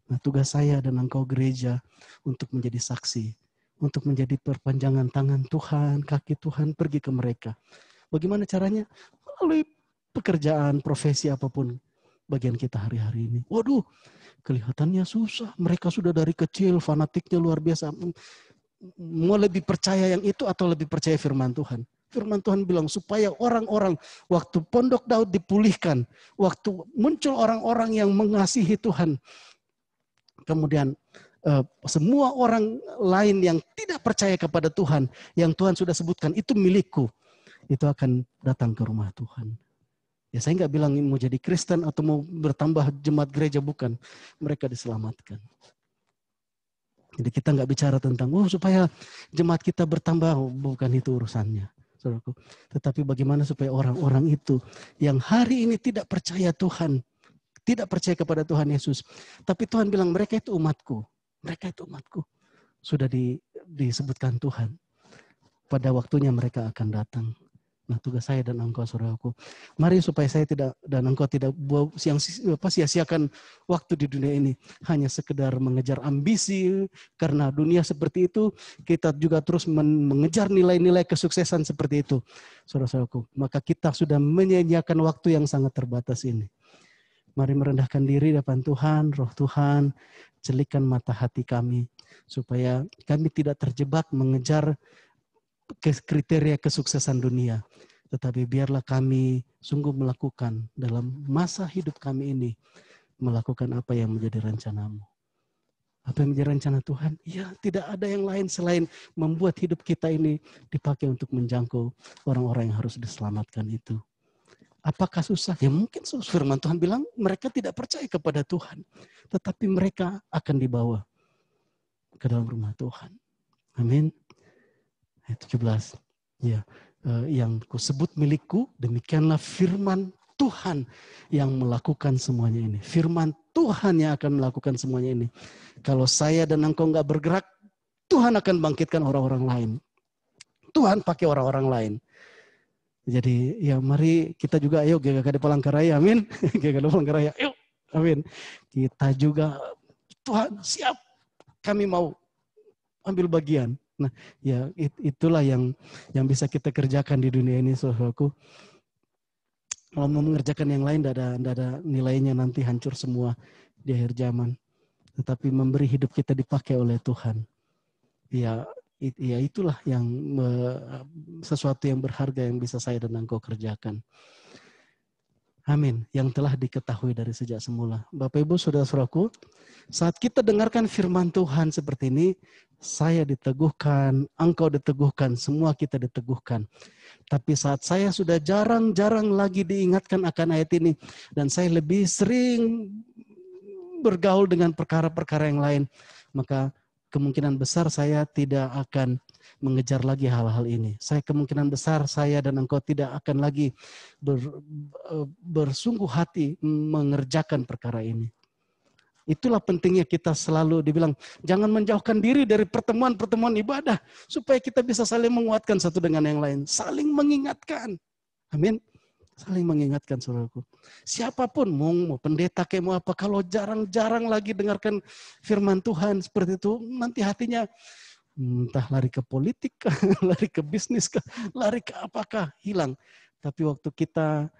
Nah tugas saya dan engkau gereja untuk menjadi saksi, untuk menjadi perpanjangan tangan Tuhan, kaki Tuhan pergi ke mereka. Bagaimana caranya? Melalui pekerjaan, profesi apapun bagian kita hari-hari ini. Waduh, kelihatannya susah. Mereka sudah dari kecil fanatiknya luar biasa. Mau lebih percaya yang itu atau lebih percaya firman Tuhan? Firman Tuhan bilang supaya orang-orang waktu Pondok Daud dipulihkan, waktu muncul orang-orang yang mengasihi Tuhan, kemudian semua orang lain yang tidak percaya kepada Tuhan, yang Tuhan sudah sebutkan itu milikku, itu akan datang ke rumah Tuhan. Ya saya nggak bilang mau jadi Kristen atau mau bertambah jemaat gereja, bukan. Mereka diselamatkan. Jadi kita nggak bicara tentang, supaya jemaat kita bertambah, bukan itu urusannya. Saudaraku. Tetapi bagaimana supaya orang-orang itu yang hari ini tidak percaya Tuhan, tidak percaya kepada Tuhan Yesus. Tapi Tuhan bilang mereka itu umatku. Mereka itu umatku. Sudah disebutkan Tuhan. Pada waktunya mereka akan datang. Nah tugas saya dan engkau saudaraku. Mari supaya saya dan engkau tidak sia-siakan waktu di dunia ini. Hanya sekedar mengejar ambisi. Karena dunia seperti itu. Kita juga terus mengejar nilai-nilai kesuksesan seperti itu. Saudara-saudaraku. Maka kita sudah menyia-nyiakan waktu yang sangat terbatas ini. Mari merendahkan diri depan Tuhan. Roh Tuhan. Celikan mata hati kami. Supaya kami tidak terjebak mengejar kriteria kesuksesan dunia. Tetapi biarlah kami sungguh melakukan dalam masa hidup kami ini, melakukan apa yang menjadi rencanamu. Apa yang menjadi rencana Tuhan? Ya, tidak ada yang lain selain membuat hidup kita ini dipakai untuk menjangkau orang-orang yang harus diselamatkan itu. Apakah susah? Ya mungkin firman Tuhan bilang mereka tidak percaya kepada Tuhan. Tetapi mereka akan dibawa ke dalam rumah Tuhan. Amin. Ayat 17. Ya, yang kusebut milikku, demikianlah firman Tuhan yang melakukan semuanya ini. Firman Tuhan yang akan melakukan semuanya ini. Kalau saya dan engkau nggak bergerak, Tuhan akan bangkitkan orang-orang lain. Tuhan pakai orang-orang lain. Jadi ya mari kita juga ayo GKKD Palangkaraya, amin. GKKD Palangkaraya, yuk, amin. Kita juga, Tuhan siap, kami mau ambil bagian. Nah ya itulah yang bisa kita kerjakan di dunia ini, saudaraku. Kalau mau mengerjakan yang lain, tidak ada nilainya, nanti hancur semua di akhir zaman. Tetapi memberi hidup kita dipakai oleh Tuhan. Ya itulah yang sesuatu yang berharga yang bisa saya dan engkau kerjakan. Amin. Yang telah diketahui dari sejak semula. Bapak Ibu, saudara-saudaraku, saat kita dengarkan firman Tuhan seperti ini, saya diteguhkan, engkau diteguhkan, semua kita diteguhkan. Tapi saat saya sudah jarang-jarang lagi diingatkan akan ayat ini, dan saya lebih sering bergaul dengan perkara-perkara yang lain, maka kemungkinan besar saya tidak akan mengejar lagi hal-hal ini. Kemungkinan besar saya dan engkau tidak akan lagi bersungguh hati mengerjakan perkara ini. Itulah pentingnya kita selalu dibilang, jangan menjauhkan diri dari pertemuan-pertemuan ibadah, supaya kita bisa saling menguatkan satu dengan yang lain. Saling mengingatkan. Amin. Saling mengingatkan, saudaraku. Siapapun, mau pendeta kayak mau apa, kalau jarang-jarang lagi dengarkan firman Tuhan seperti itu, nanti hatinya entah lari ke politik, lari ke bisnis, lari ke apakah, hilang. Tapi waktu kita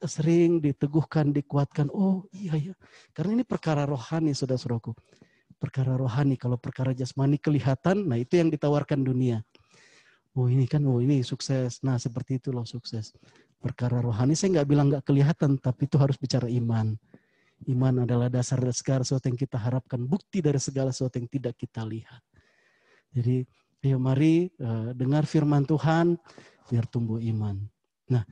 sering diteguhkan, dikuatkan, oh iya. Karena ini perkara rohani, saudara-saudaraku. Perkara rohani, kalau perkara jasmani kelihatan, nah itu yang ditawarkan dunia. Oh ini sukses. Nah seperti itu loh sukses. Perkara rohani saya nggak bilang nggak kelihatan, tapi itu harus bicara iman. Iman adalah dasar dari segala sesuatu yang kita harapkan, bukti dari segala sesuatu yang tidak kita lihat. Jadi ayo mari dengar firman Tuhan, biar tumbuh iman. Nah,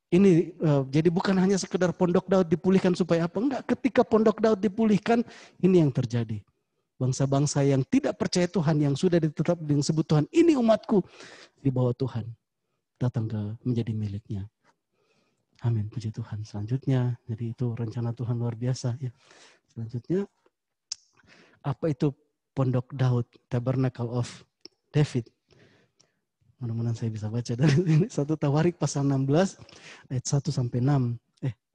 ini jadi bukan hanya sekedar Pondok Daud dipulihkan supaya apa? Enggak, ketika Pondok Daud dipulihkan, ini yang terjadi. Bangsa-bangsa yang tidak percaya Tuhan, yang sudah ditetap dengan sebut Tuhan, ini umatku, dibawa Tuhan, datang menjadi miliknya. Amin, puji Tuhan. Selanjutnya, jadi itu rencana Tuhan luar biasa. Ya. Selanjutnya, apa itu Pondok Daud, Tabernacle of David? Mudah-mudahan saya bisa baca dari ini. 1 Tawarik pasal 16 ayat 1 sampai 6.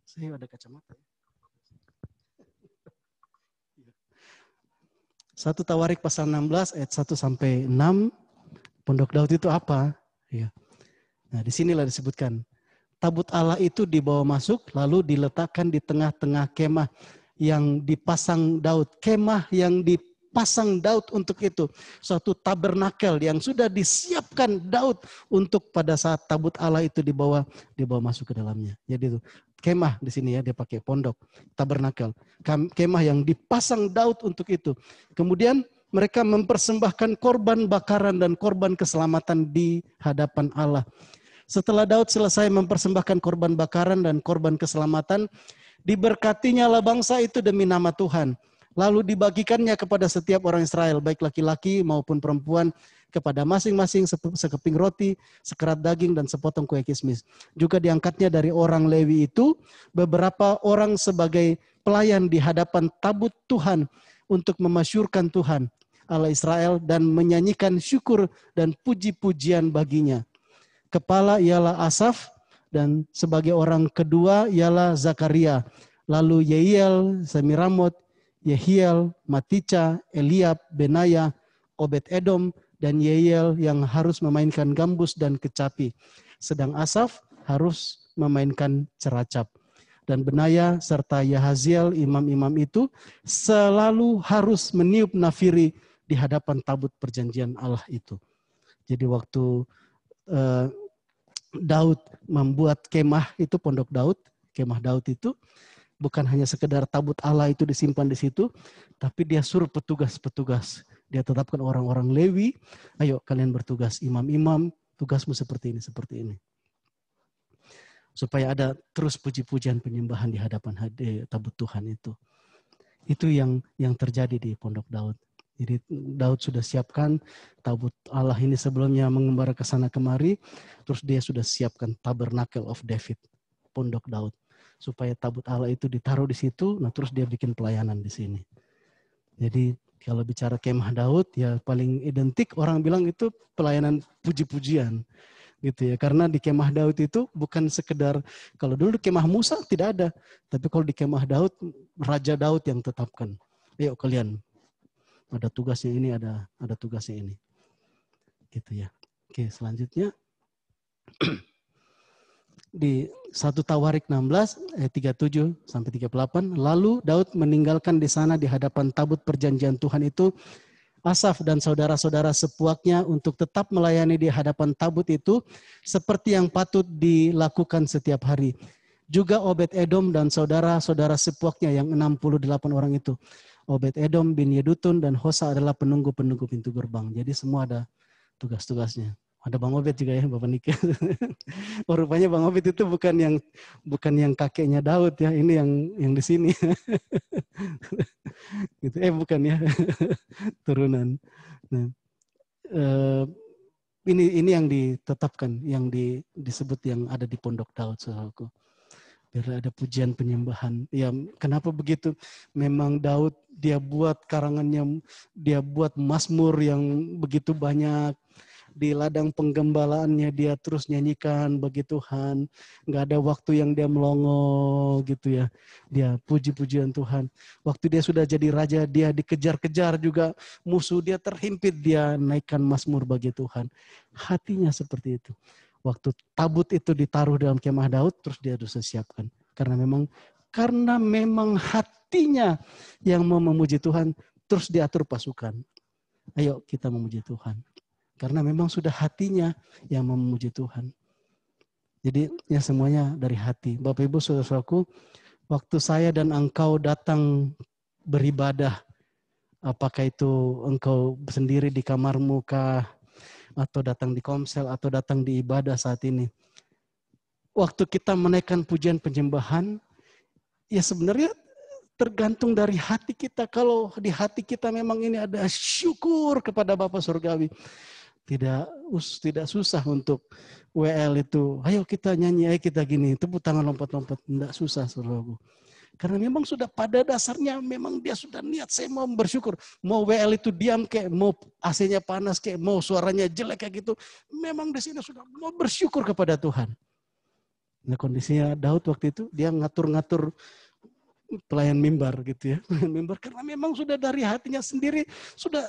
Saya ada kacamata. 1 Tawarik pasal 16 ayat 1 sampai 6. Pondok Daud itu apa? Ya. Nah, disinilah disebutkan. Tabut Allah itu dibawa masuk lalu diletakkan di tengah-tengah kemah yang dipasang Daud. Kemah yang dipasang Daud untuk itu. Suatu tabernakel yang sudah disiapkan Daud untuk pada saat tabut Allah itu dibawa masuk ke dalamnya. Jadi itu kemah di sini ya, dia pakai pondok, tabernakel. Kemah yang dipasang Daud untuk itu. Kemudian mereka mempersembahkan korban bakaran dan korban keselamatan di hadapan Allah. Setelah Daud selesai mempersembahkan korban bakaran dan korban keselamatan, diberkatinya lah bangsa itu demi nama Tuhan. Lalu dibagikannya kepada setiap orang Israel, baik laki-laki maupun perempuan, kepada masing-masing sekeping roti, sekerat daging, dan sepotong kue kismis. Juga diangkatnya dari orang Lewi itu, beberapa orang sebagai pelayan di hadapan tabut Tuhan untuk memasyurkan Tuhan, Allah Israel, dan menyanyikan syukur dan puji-pujian baginya. Kepala ialah Asaf, dan sebagai orang kedua ialah Zakaria. Lalu Yeiel, Semiramot, Yehiel, Matica, Eliab, Benaya, Obed-Edom, dan Yeiel yang harus memainkan gambus dan kecapi. Sedang Asaf harus memainkan ceracap. Dan Benaya serta Yahaziel, imam-imam itu selalu harus meniup nafiri di hadapan tabut perjanjian Allah itu. Jadi waktu Daud membuat kemah itu, Pondok Daud, kemah Daud itu bukan hanya sekedar tabut Allah itu disimpan di situ, tapi dia suruh petugas-petugas. Dia tetapkan orang-orang Lewi, ayo kalian bertugas, imam-imam, tugasmu seperti ini. Supaya ada terus puji-pujian penyembahan di hadapan tabut Tuhan itu. Itu yang terjadi di Pondok Daud. Jadi Daud sudah siapkan tabut Allah ini sebelumnya mengembara ke sana kemari, terus dia sudah siapkan Tabernacle of David, pondok Daud, supaya tabut Allah itu ditaruh di situ. Nah terus dia bikin pelayanan di sini. Jadi kalau bicara kemah Daud ya paling identik orang bilang itu pelayanan puji-pujian gitu ya. Karena di kemah Daud itu bukan sekedar, kalau dulu di kemah Musa tidak ada, tapi kalau di kemah Daud, Raja Daud yang tetapkan. Ayo kalian, ada tugasnya ini, ada tugasnya ini. Gitu ya. Oke, selanjutnya di 1 Tawarik 16 ayat 37 sampai 38, lalu Daud meninggalkan di sana di hadapan tabut perjanjian Tuhan itu Asaf dan saudara-saudara sepuaknya untuk tetap melayani di hadapan tabut itu seperti yang patut dilakukan setiap hari. Juga Obed-Edom dan saudara-saudara sepuaknya yang 68 orang itu. Obed-Edom bin Yedutun dan Hosa adalah penunggu-penunggu pintu gerbang. Jadi semua ada tugas-tugasnya. Ada Bang Obed juga ya, Bapak Nika. Oh, rupanya Bang Obed itu bukan yang kakeknya Daud ya, ini yang di sini. Gitu. Bukan ya, turunan. Nah, ini yang ditetapkan, yang disebut yang ada di pondok Daud, saudaraku. Biar ada pujian penyembahan. Ya, kenapa begitu? Memang Daud dia buat karangannya, dia buat mazmur yang begitu banyak. Di ladang penggembalaannya dia terus nyanyikan bagi Tuhan. Nggak ada waktu yang dia melongo gitu ya. Dia puji-pujian Tuhan. Waktu dia sudah jadi raja, dia dikejar-kejar juga musuh, dia terhimpit, dia naikkan mazmur bagi Tuhan. Hatinya seperti itu. Waktu tabut itu ditaruh dalam kemah Daud, terus dia harus siapkan. Karena memang hatinya yang mau memuji Tuhan, terus diatur pasukan. Ayo kita memuji Tuhan. Karena memang sudah hatinya yang memuji Tuhan. Jadi ya semuanya dari hati. Bapak Ibu saudara-saudaraku, waktu saya dan engkau datang beribadah, apakah itu engkau sendiri di kamarmu kah, atau datang di komsel, atau datang di ibadah saat ini. Waktu kita menaikkan pujian penyembahan, ya sebenarnya tergantung dari hati kita. Kalau di hati kita memang ini ada syukur kepada Bapa Surgawi, tidak susah untuk WL itu. Ayo kita nyanyi, ayo kita gini, tepuk tangan lompat-lompat. Tidak susah, saudaraku. Karena memang sudah pada dasarnya memang dia sudah niat, saya mau bersyukur. Mau WL itu diam kayak, mau AC-nya panas kayak, mau suaranya jelek kayak gitu. Memang di sini sudah mau bersyukur kepada Tuhan. Nah kondisinya Daud waktu itu dia ngatur-ngatur pelayan mimbar gitu ya. Pelayan mimbar karena memang sudah dari hatinya sendiri sudah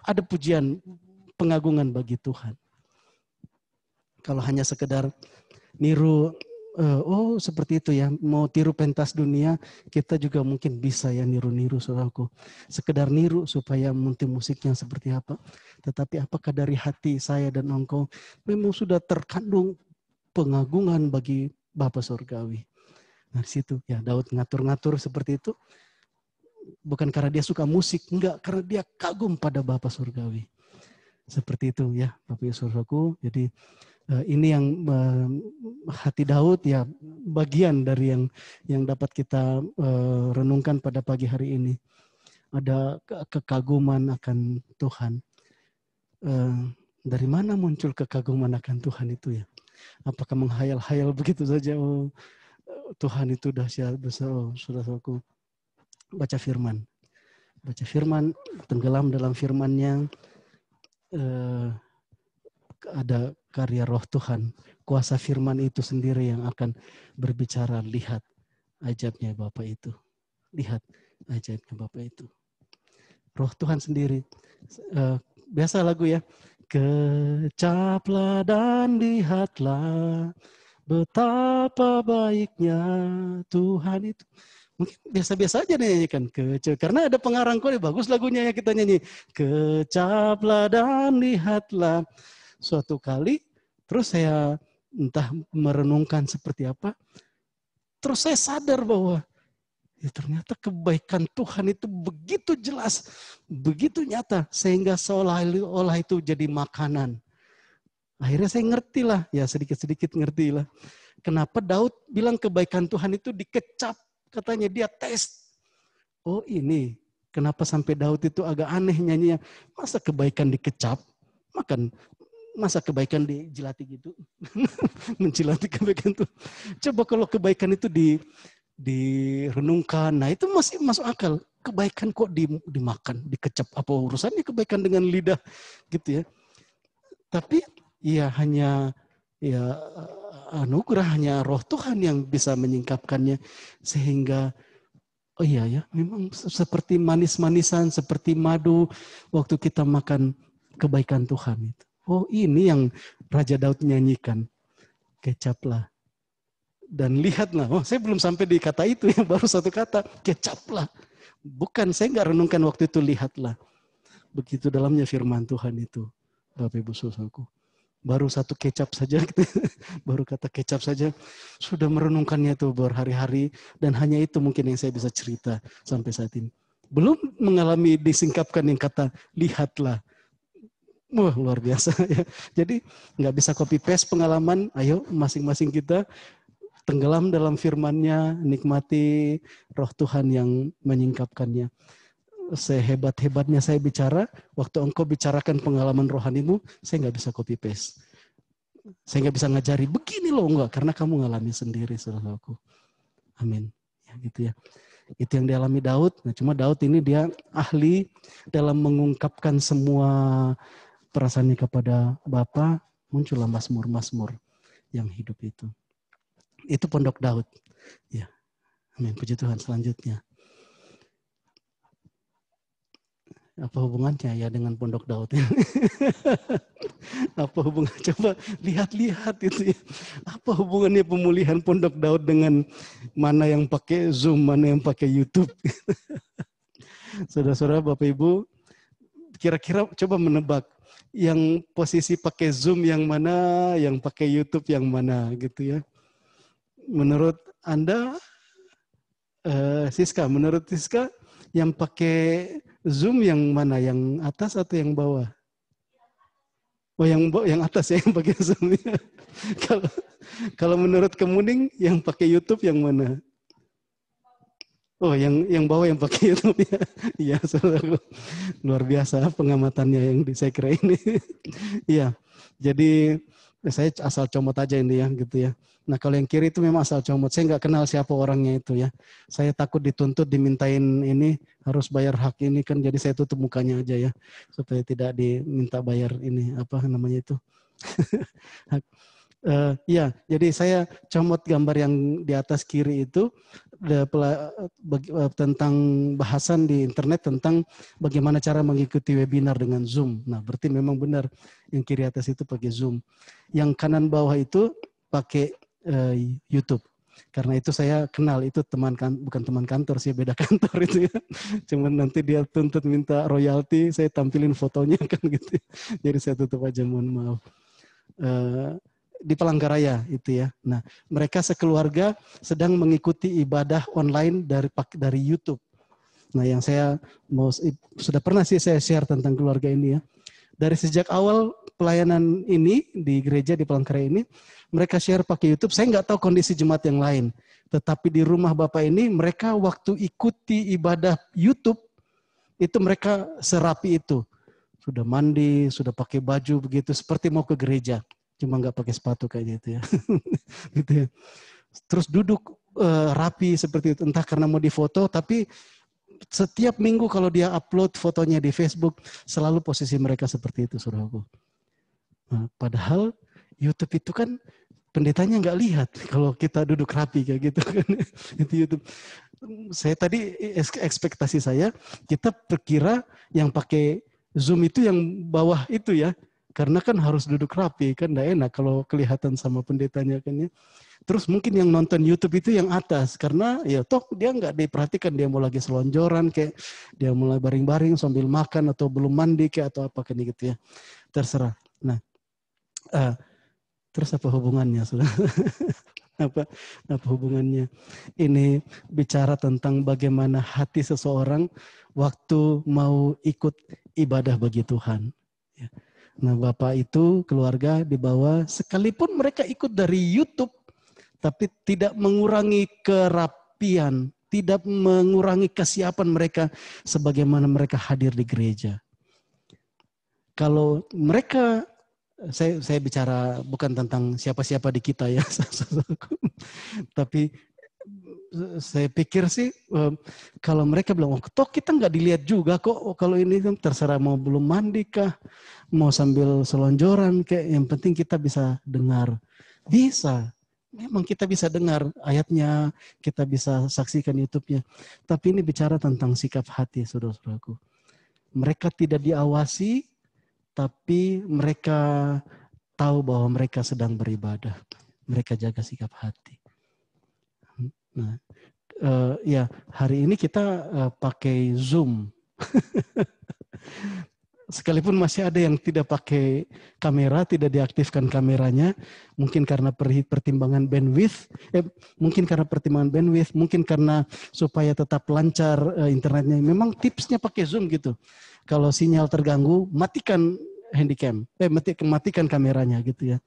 ada pujian, pengagungan bagi Tuhan. Kalau hanya sekedar niru, seperti itu ya, mau tiru pentas dunia, kita juga mungkin bisa ya niru-niru saudaraku. Sekedar niru supaya mungkin musiknya seperti apa. Tetapi apakah dari hati saya dan engkau memang sudah terkandung pengagungan bagi Bapa Surgawi. Nah situ ya Daud ngatur-ngatur seperti itu. Bukan karena dia suka musik, enggak, karena dia kagum pada Bapa Surgawi. Seperti itu ya Bapak Ibu Saudaraku. Jadi ini yang hati Daud ya, bagian dari yang dapat kita renungkan pada pagi hari ini. Ada kekaguman akan Tuhan. Dari mana muncul kekaguman akan Tuhan itu ya? Apakah menghayal-hayal begitu saja? Oh, Tuhan itu dahsyat besar. Oh, saudaraku, baca firman. Baca firman, tenggelam dalam firman-Nya. Ada karya roh Tuhan. Kuasa firman itu sendiri yang akan berbicara. Lihat ajaibnya Bapa itu. Lihat ajaibnya Bapa itu. Roh Tuhan sendiri. Biasa lagu ya. Kecaplah dan lihatlah betapa baiknya Tuhan itu. Mungkin biasa-biasa aja nyanyikan. Karena ada pengarang kok, bagus lagunya ya kita nyanyi. Kecaplah dan lihatlah. Suatu kali, terus saya entah merenungkan seperti apa, terus saya sadar bahwa ya ternyata kebaikan Tuhan itu begitu jelas, begitu nyata, sehingga seolah-olah itu jadi makanan. Akhirnya saya ngertilah, ya sedikit-sedikit ngertilah. Kenapa Daud bilang kebaikan Tuhan itu dikecap, katanya dia tes. Oh ini Kenapa sampai Daud itu agak aneh nyanyinya? Masa kebaikan dikecap? Masa kebaikan dijilati gitu? Menjilati kebaikan itu. Coba kalau kebaikan itu direnungkan, nah itu masih masuk akal. Kebaikan kok dimakan, dikecap, apa urusannya kebaikan dengan lidah gitu ya. Tapi ya hanya ya anugerah, hanya roh Tuhan yang bisa menyingkapkannya sehingga oh iya ya, memang seperti manis-manisan, seperti madu waktu kita makan kebaikan Tuhan itu. Oh ini yang Raja Daud nyanyikan. Kecaplah. Dan lihatlah, oh saya belum sampai di kata itu ya, baru satu kata, kecaplah. Bukan, saya nggak renungkan waktu itu, lihatlah. Begitu dalamnya firman Tuhan itu, Bapak Ibu Saudaraku. Baru satu kecap saja, baru kata kecap saja, sudah merenungkannya itu berhari-hari, dan hanya itu mungkin yang saya bisa cerita sampai saat ini. Belum mengalami disingkapkan yang kata, lihatlah. Wah, luar biasa ya. Jadi nggak bisa copy paste pengalaman, ayo masing-masing kita tenggelam dalam firman-Nya, nikmati roh Tuhan yang menyingkapkannya. Sehebat-hebatnya saya bicara, waktu engkau bicarakan pengalaman rohanimu, saya nggak bisa copy paste. Saya nggak bisa ngajari, begini loh, enggak, karena kamu ngalami sendiri, saudaraku. Amin. Ya, gitu ya. Itu yang dialami Daud. Nah, cuma Daud ini dia ahli dalam mengungkapkan semua perasaannya kepada Bapa, muncullah mazmur-mazmur yang hidup itu. Itu pondok Daud. Ya. Amin. Puji Tuhan. Selanjutnya. Apa hubungannya ya dengan pondok Daud? Apa hubungan? Coba lihat-lihat itu ya. Apa hubungannya pemulihan pondok Daud dengan mana yang pakai Zoom, mana yang pakai YouTube? Saudara-saudara, Bapak Ibu, kira-kira coba menebak yang posisi pakai Zoom yang mana, yang pakai YouTube yang mana gitu ya. Menurut Anda, Siska, menurut Siska yang pakai Zoom yang mana? Yang atas atau yang bawah? Oh, yang atas ya, yang pakai Zoom. Kalau menurut Kemuning yang pakai YouTube yang mana? Oh, yang bawah yang pakai YouTube ya. Iya, saudara. Luar biasa pengamatannya yang saya kira ini. Iya. Jadi saya asal comot aja ini ya gitu ya. Nah kalau yang kiri itu memang asal comot. Saya nggak kenal siapa orangnya itu ya. Saya takut dituntut dimintain ini harus bayar hak ini kan. Jadi saya tutup mukanya aja ya supaya tidak diminta bayar ini apa namanya itu. Ya, jadi saya comot gambar yang di atas kiri itu tentang bahasan di internet tentang bagaimana cara mengikuti webinar dengan Zoom. Nah, berarti memang benar yang kiri atas itu pakai Zoom. Yang kanan bawah itu pakai YouTube. Karena itu saya kenal, itu bukan teman kantor sih, beda kantor itu ya. Cuman nanti dia tuntut minta royalti, saya tampilin fotonya kan gitu. Jadi saya tutup aja, mohon maaf. Di Palangkaraya itu ya. Nah, mereka sekeluarga sedang mengikuti ibadah online dari YouTube. Nah, yang saya sudah pernah sih saya share tentang keluarga ini ya. Dari sejak awal pelayanan ini di gereja di Palangkaraya ini, mereka share pakai YouTube. Saya nggak tahu kondisi jemaat yang lain, tetapi di rumah Bapak ini mereka waktu ikuti ibadah YouTube itu mereka serapi itu. Sudah mandi, sudah pakai baju begitu seperti mau ke gereja. Cuma nggak pakai sepatu kayaknya itu ya. Gitu ya. Terus duduk rapi seperti itu. Entah karena mau difoto, tapi setiap minggu kalau dia upload fotonya di Facebook, selalu posisi mereka seperti itu, saudaraku. Nah, padahal YouTube itu kan pendetanya nggak lihat kalau kita duduk rapi kayak gitu kan. Itu YouTube. Saya tadi ekspektasi saya, kita perkira yang pakai Zoom itu yang bawah itu ya. Karena kan harus duduk rapi, kan enggak enak kalau kelihatan sama pendetanya kan ya. Terus mungkin yang nonton YouTube itu yang atas, karena ya toh dia nggak diperhatikan, dia mau lagi selonjoran kayak, dia mulai baring-baring sambil makan atau belum mandi kayak atau apa kan gitu ya. Terserah. Nah, terus apa hubungannya? apa hubungannya? Ini bicara tentang bagaimana hati seseorang waktu mau ikut ibadah bagi Tuhan. Ya. Nah, Bapak itu keluarga dibawa sekalipun mereka ikut dari YouTube, tapi tidak mengurangi kerapian, tidak mengurangi kesiapan mereka sebagaimana mereka hadir di gereja. Kalau mereka, saya bicara bukan tentang siapa-siapa di kita ya, tapi saya pikir sih kalau mereka bilang, oh toh kita nggak dilihat juga kok, oh, kalau ini kan terserah mau belum mandi kah, mau sambil selonjoran kayak, yang penting kita bisa dengar. Bisa, memang kita bisa dengar ayatnya, kita bisa saksikan YouTube-nya. Tapi ini bicara tentang sikap hati, saudara-saudaraku. Mereka tidak diawasi, tapi mereka tahu bahwa mereka sedang beribadah. Mereka jaga sikap hati. Nah, ya hari ini kita pakai Zoom. Sekalipun masih ada yang tidak pakai kamera, tidak diaktifkan kameranya, mungkin karena pertimbangan bandwidth, mungkin karena supaya tetap lancar internetnya. Memang tipsnya pakai Zoom gitu. Kalau sinyal terganggu, matikan handycam, matikan kameranya gitu ya.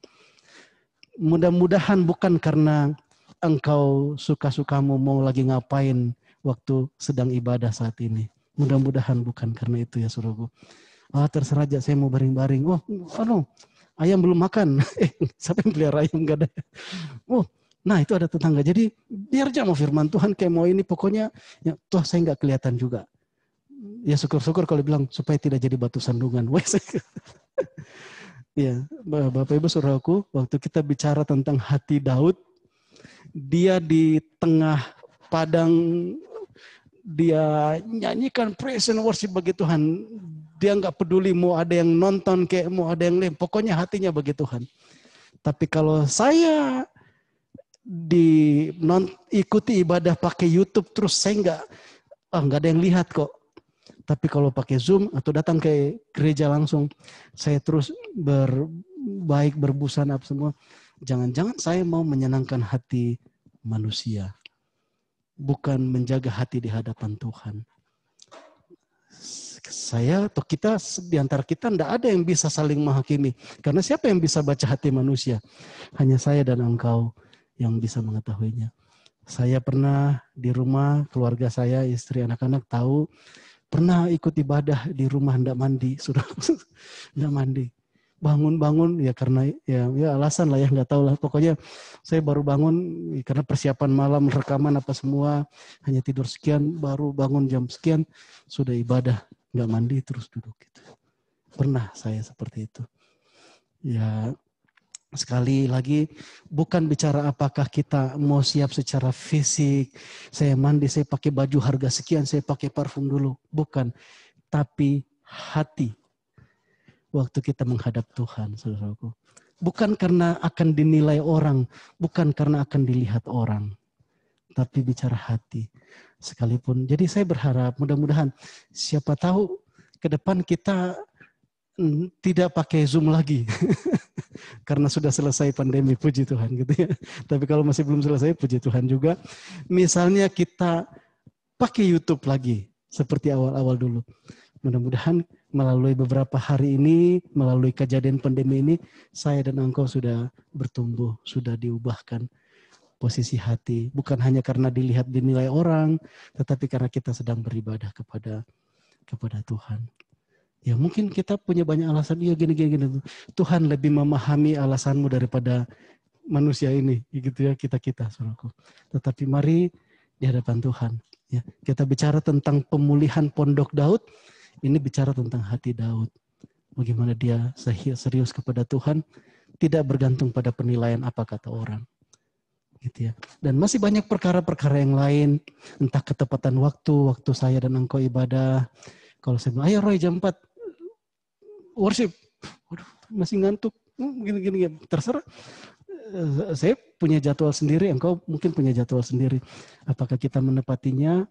Mudah-mudahan bukan karena engkau suka-sukamu mau lagi ngapain waktu sedang ibadah saat ini. Mudah-mudahan bukan karena itu ya saudaraku. Terserah aja saya mau baring-baring. Ayam belum makan. Siapa yang pelihara ayam? Enggak ada. Nah itu ada tetangga. Jadi biar aja mau firman Tuhan kayak mau ini. Pokoknya ya, toh saya nggak kelihatan juga. Ya syukur-syukur kalau bilang supaya tidak jadi batu sandungan. Ya, Bapak Ibu saudaraku, waktu kita bicara tentang hati Daud, dia di tengah padang, dia nyanyikan praise and worship bagi Tuhan. Dia nggak peduli mau ada yang nonton kayak mau ada yang lain, pokoknya hatinya bagi Tuhan. Tapi kalau saya ikuti ibadah pakai YouTube terus saya nggak ada yang lihat kok. Tapi kalau pakai Zoom atau datang ke gereja langsung, saya terus berbusana semua. Jangan-jangan saya mau menyenangkan hati manusia, bukan menjaga hati di hadapan Tuhan. Saya atau kita di antara kita tidak ada yang bisa saling menghakimi. Karena siapa yang bisa baca hati manusia? Hanya saya dan engkau yang bisa mengetahuinya. Saya pernah di rumah, keluarga saya, istri, anak-anak tahu, pernah ikut ibadah di rumah tidak mandi, sudah tidak mandi. Bangun-bangun ya karena ya alasan lah ya, nggak tahu lah. Pokoknya saya baru bangun karena persiapan malam, rekaman apa semua, hanya tidur sekian, baru bangun jam sekian, sudah ibadah. Nggak mandi terus duduk gitu. Pernah saya seperti itu. Ya sekali lagi bukan bicara apakah kita mau siap secara fisik. Saya mandi, saya pakai baju harga sekian, saya pakai parfum dulu. Bukan. Tapi hati. Waktu kita menghadap Tuhan, saudaraku. Bukan karena akan dinilai orang. Bukan karena akan dilihat orang. Tapi bicara hati. Sekalipun. Jadi saya berharap mudah-mudahan siapa tahu ke depan kita tidak pakai Zoom lagi. Karena sudah selesai pandemi, puji Tuhan gitu ya. Tapi kalau masih belum selesai, puji Tuhan juga. Misalnya kita pakai YouTube lagi seperti awal-awal dulu. Mudah-mudahan melalui beberapa hari ini, melalui kejadian pandemi ini, saya dan engkau sudah bertumbuh, sudah diubahkan posisi hati, bukan hanya karena dinilai orang, tetapi karena kita sedang beribadah kepada Tuhan. Ya mungkin kita punya banyak alasan, iya gini. Tuhan lebih memahami alasanmu daripada manusia ini, gitu ya kita saudaraku. Tetapi mari di hadapan Tuhan. Ya, kita bicara tentang pemulihan pondok Daud, ini bicara tentang hati Daud. Bagaimana dia serius kepada Tuhan, tidak bergantung pada penilaian apa kata orang. Gitu ya. Dan masih banyak perkara-perkara yang lain, entah ketepatan waktu saya dan engkau ibadah. Kalau saya bilang, ayo Roy jam 4 worship, waduh masih ngantuk, gini, terserah. Saya punya jadwal sendiri, engkau mungkin punya jadwal sendiri. Apakah kita menepatinya?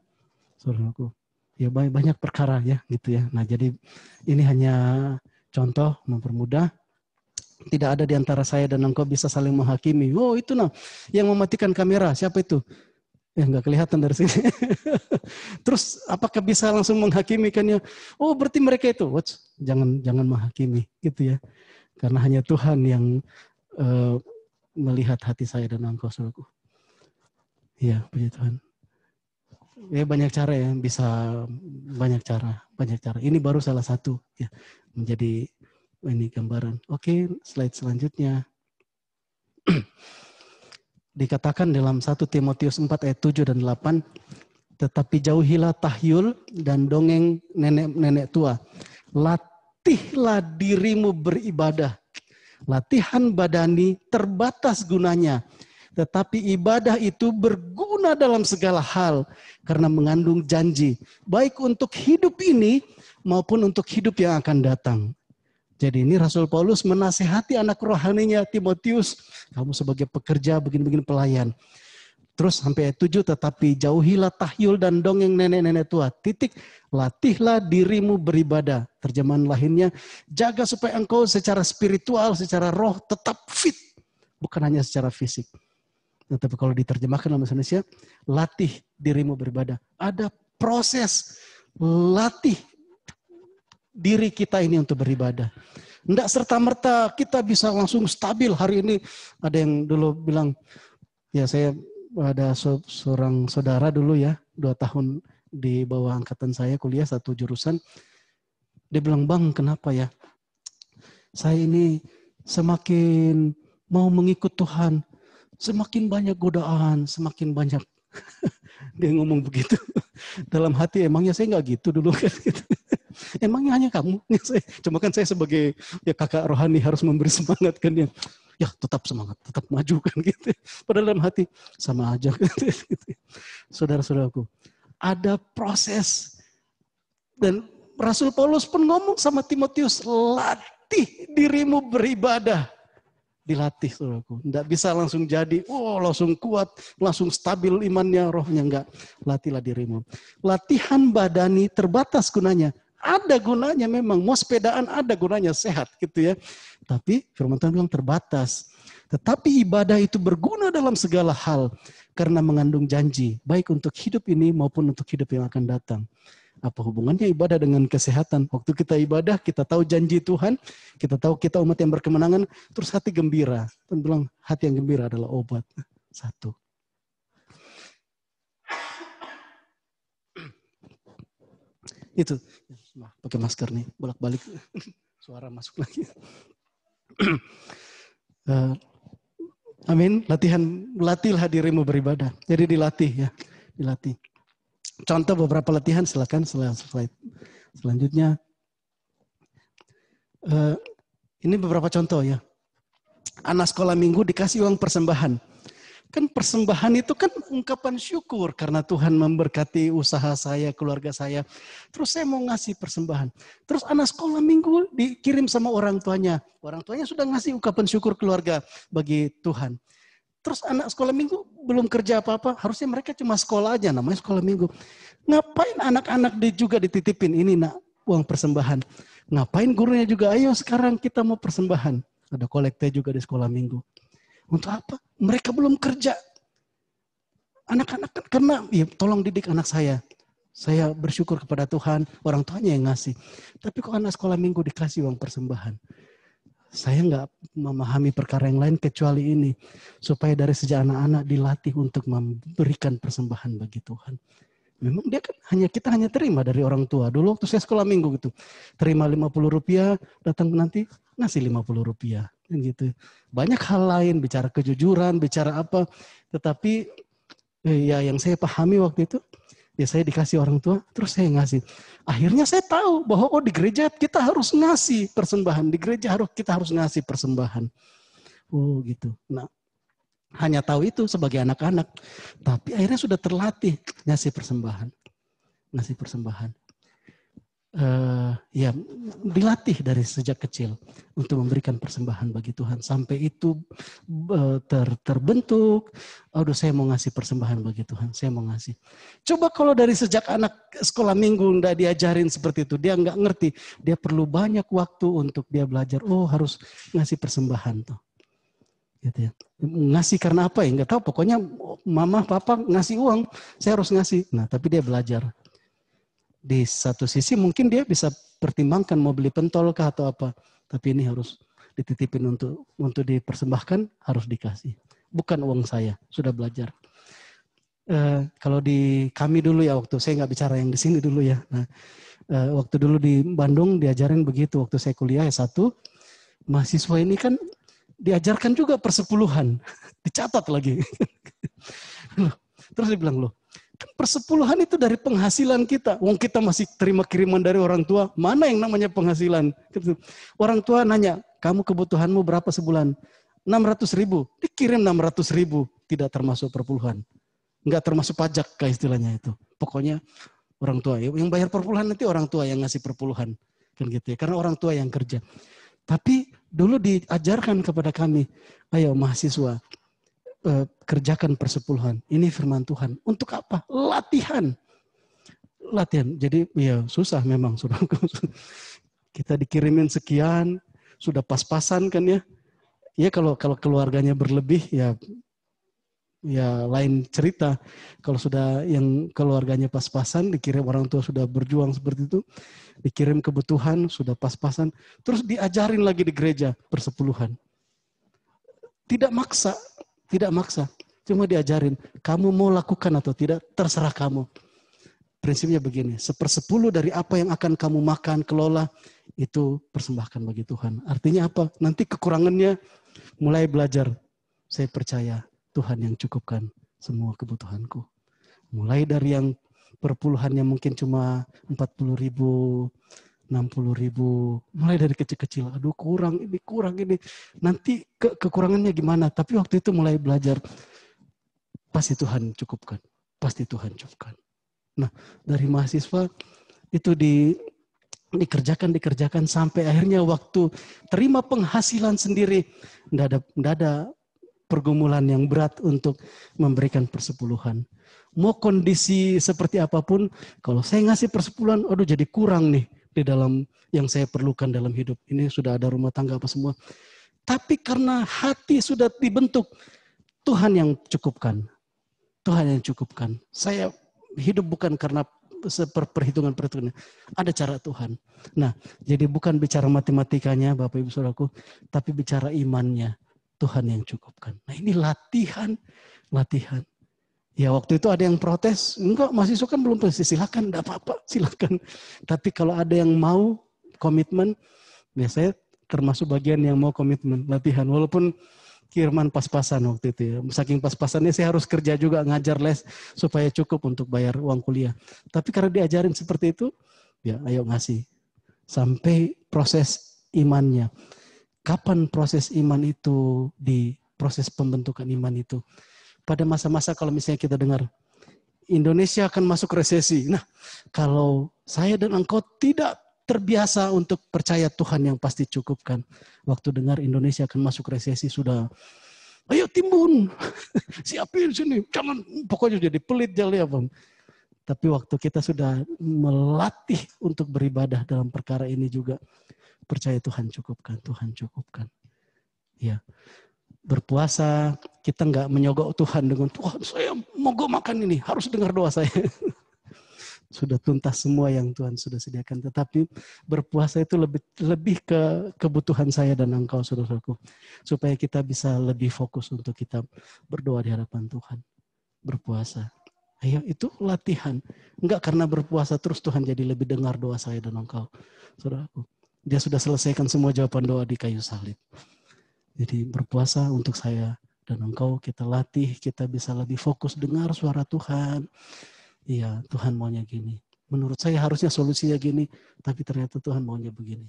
Saudaraku, ya banyak perkara ya gitu ya. Nah jadi ini hanya contoh mempermudah. Tidak ada di antara saya dan engkau bisa saling menghakimi. Oh itu nah yang mematikan kamera, siapa itu? Ya nggak kelihatan dari sini. Terus apakah bisa langsung menghakimikannya? Oh berarti mereka itu. Jangan menghakimi gitu ya. Karena hanya Tuhan yang melihat hati saya dan engkau, saudaraku. Ya puji Tuhan. Ya banyak cara ya, bisa banyak cara. Ini baru salah satu ya menjadi ini gambaran. Oke, slide selanjutnya. Dikatakan dalam 1 Timotius 4 ayat 7 dan 8, tetapi jauhilah tahyul dan dongeng nenek-nenek tua. Latihlah dirimu beribadah. Latihan badani terbatas gunanya, tetapi ibadah itu berguna dalam segala hal karena mengandung janji, baik untuk hidup ini maupun untuk hidup yang akan datang. Jadi ini Rasul Paulus menasihati anak rohaninya Timotius, kamu sebagai pekerja begini-begini pelayan. Terus sampai ayat 7, tetapi jauhilah tahyul dan dongeng nenek-nenek tua. Titik, latihlah dirimu beribadah. Terjemahan lainnya, jaga supaya engkau secara spiritual, secara roh tetap fit. Bukan hanya secara fisik. Tetapi kalau diterjemahkan dalam bahasa Indonesia, latih dirimu beribadah. Ada proses latih diri kita ini untuk beribadah. Tidak serta-merta kita bisa langsung stabil hari ini. Ada yang dulu bilang, ya saya ada seorang saudara dulu ya, 2 tahun di bawah angkatan saya kuliah satu jurusan. Dia bilang, Bang kenapa ya? Saya ini semakin mau mengikut Tuhan, semakin banyak godaan, semakin banyak. Dia ngomong begitu. Dalam hati emangnya saya nggak gitu dulu kan gitu. Emangnya hanya kamu? Cuma kan saya sebagai ya kakak rohani harus memberi semangat kan ya. Ya tetap semangat, tetap maju kan gitu. Padahal dalam hati sama aja gitu. Saudara-saudaraku, ada proses. Dan Rasul Paulus pun ngomong sama Timotius, latih dirimu beribadah. Dilatih, saudaraku. Tidak bisa langsung jadi, langsung kuat, langsung stabil imannya, rohnya. Enggak. Latihlah dirimu. Latihan badani terbatas gunanya. Ada gunanya memang. Mau sepedaan ada gunanya, sehat gitu ya. Tapi firman Tuhan bilang terbatas. Tetapi ibadah itu berguna dalam segala hal. Karena mengandung janji. Baik untuk hidup ini maupun untuk hidup yang akan datang. Apa hubungannya ibadah dengan kesehatan? Waktu kita ibadah, kita tahu janji Tuhan, kita tahu kita umat yang berkemenangan, terus hati gembira. Tuhan bilang hati yang gembira adalah obat. Satu. Itu. Pakai masker nih, bolak-balik. Suara masuk lagi. Amin. Latihlah dirimu beribadah. Jadi dilatih ya, dilatih. Contoh beberapa latihan, silakan slide selanjutnya. Ini beberapa contoh ya. Anak sekolah minggu dikasih uang persembahan. Kan persembahan itu kan ungkapan syukur karena Tuhan memberkati usaha saya, keluarga saya. Terus saya mau ngasih persembahan. Terus anak sekolah minggu dikirim sama orang tuanya. Orang tuanya sudah ngasih ungkapan syukur keluarga bagi Tuhan. Terus anak sekolah minggu belum kerja apa-apa, harusnya mereka cuma sekolah aja, namanya sekolah minggu. Ngapain anak-anak juga dititipin, ini nak uang persembahan. Ngapain gurunya juga, ayo sekarang kita mau persembahan. Ada kolekte juga di sekolah minggu. Untuk apa? Mereka belum kerja. Anak-anak karena ya, tolong didik anak saya. Saya bersyukur kepada Tuhan, orang tuanya yang ngasih. Tapi kok anak sekolah minggu dikasih uang persembahan? Saya nggak memahami perkara yang lain kecuali ini. Supaya dari sejak anak-anak dilatih untuk memberikan persembahan bagi Tuhan. Memang dia kan kita hanya terima dari orang tua. Dulu waktu saya sekolah minggu gitu. Terima 50 rupiah, datang nanti ngasih 50 rupiah. Gitu. Banyak hal lain, bicara kejujuran, bicara apa. Tetapi ya yang saya pahami waktu itu, ya saya dikasih orang tua, terus saya ngasih. Akhirnya saya tahu bahwa di gereja kita harus ngasih persembahan. Di gereja kita harus ngasih persembahan. Oh gitu. Nah, hanya tahu itu sebagai anak-anak. Tapi akhirnya sudah terlatih ngasih persembahan. Ngasih persembahan. Ya dilatih dari sejak kecil untuk memberikan persembahan bagi Tuhan. Sampai itu terbentuk. Aduh saya mau ngasih persembahan bagi Tuhan. Saya mau ngasih. Coba kalau dari sejak anak sekolah minggu nggak diajarin seperti itu. Dia nggak ngerti. Dia perlu banyak waktu untuk dia belajar. Oh harus ngasih persembahan tuh. Gitu ya. Ngasih karena apa ya? Nggak tahu. Pokoknya mama, papa ngasih uang. Saya harus ngasih. Nah tapi dia belajar. Di satu sisi mungkin dia bisa pertimbangkan mau beli pentol kah atau apa. Tapi ini harus dititipin untuk dipersembahkan, harus dikasih. Bukan uang saya, sudah belajar. Kalau di kami dulu ya, waktu saya nggak bicara yang di sini dulu ya. Nah, waktu dulu di Bandung diajarin begitu. Waktu saya kuliah S1, mahasiswa ini kan diajarkan juga persepuluhan. Dicatat lagi. Terus dia bilang, loh, kan persepuluhan itu dari penghasilan kita. Wong kita masih terima kiriman dari orang tua. Mana yang namanya penghasilan? Orang tua nanya, kamu kebutuhanmu berapa sebulan? 600.000. Dikirim 600.000. Tidak termasuk perpuluhan. Nggak termasuk pajak kayak istilahnya itu. Pokoknya orang tua. Yang bayar perpuluhan nanti orang tua yang ngasih perpuluhan. Kan gitu ya. Karena orang tua yang kerja. Tapi dulu diajarkan kepada kami, ayo mahasiswa, kerjakan persepuluhan. Ini firman Tuhan. Untuk apa? Latihan. Latihan. Jadi ya susah memang. Kita dikirimin sekian, sudah pas-pasan kan ya. Ya kalau keluarganya berlebih ya lain cerita. Kalau sudah yang keluarganya pas-pasan, dikirim orang tua sudah berjuang seperti itu, dikirim kebutuhan, sudah pas-pasan, terus diajarin lagi di gereja persepuluhan. Tidak maksa, cuma diajarin. Kamu mau lakukan atau tidak, terserah kamu. Prinsipnya begini, 1/10 dari apa yang akan kamu makan, kelola, itu persembahkan bagi Tuhan. Artinya apa? Nanti kekurangannya mulai belajar. Saya percaya Tuhan yang cukupkan semua kebutuhanku. Mulai dari yang perpuluhannya mungkin cuma 40.000, 60.000. Mulai dari kecil-kecil. Aduh kurang ini. Nanti kekurangannya gimana? Tapi waktu itu mulai belajar. Pasti Tuhan cukupkan. Nah dari mahasiswa itu dikerjakan sampai akhirnya waktu terima penghasilan sendiri. Tidak ada pergumulan yang berat untuk memberikan persepuluhan. Mau kondisi seperti apapun, kalau saya ngasih persepuluhan, aduh jadi kurang nih di dalam yang saya perlukan dalam hidup. Ini sudah ada rumah tangga apa semua. Tapi karena hati sudah dibentuk, Tuhan yang cukupkan. Saya hidup bukan karena perhitungan. Ada cara Tuhan. Nah, jadi bukan bicara matematikanya Bapak Ibu Saudaraku, tapi bicara imannya. Tuhan yang cukupkan. Nah ini latihan. Ya waktu itu ada yang protes, enggak mahasiswa kan belum pasti, silakan, enggak apa-apa, silakan. Tapi kalau ada yang mau komitmen, biasanya termasuk bagian yang mau komitmen, latihan. Walaupun kiriman pas-pasan waktu itu ya. Saking pas-pasannya saya harus kerja juga, ngajar les, supaya cukup untuk bayar uang kuliah. Tapi karena diajarin seperti itu, ya ayo ngasih. Sampai proses imannya. Kapan proses iman itu, di proses pembentukan iman itu? Pada masa-masa kalau misalnya kita dengar, Indonesia akan masuk resesi. Nah, kalau saya dan engkau tidak terbiasa untuk percaya Tuhan yang pasti cukupkan. Waktu dengar Indonesia akan masuk resesi, sudah, ayo timbun, siapin sini. Jangan, pokoknya jadi pelit jali apa. Tapi waktu kita sudah melatih untuk beribadah dalam perkara ini juga, percaya Tuhan cukupkan. Ya, berpuasa kita nggak menyogok Tuhan dengan Tuhan saya mogok makan ini, harus dengar doa saya. Sudah tuntas semua yang Tuhan sudah sediakan. Tetapi berpuasa itu lebih ke kebutuhan saya dan engkau saudaraku, supaya kita bisa lebih fokus untuk kita berdoa di hadapan Tuhan. Berpuasa. Ayo, itu latihan. Enggak karena berpuasa terus Tuhan jadi lebih dengar doa saya dan engkau saudaraku. Dia sudah selesaikan semua jawaban doa di kayu salib. Jadi berpuasa untuk saya dan engkau, kita latih, kita bisa lebih fokus dengar suara Tuhan. Iya, Tuhan maunya gini. Menurut saya harusnya solusinya gini, tapi ternyata Tuhan maunya begini.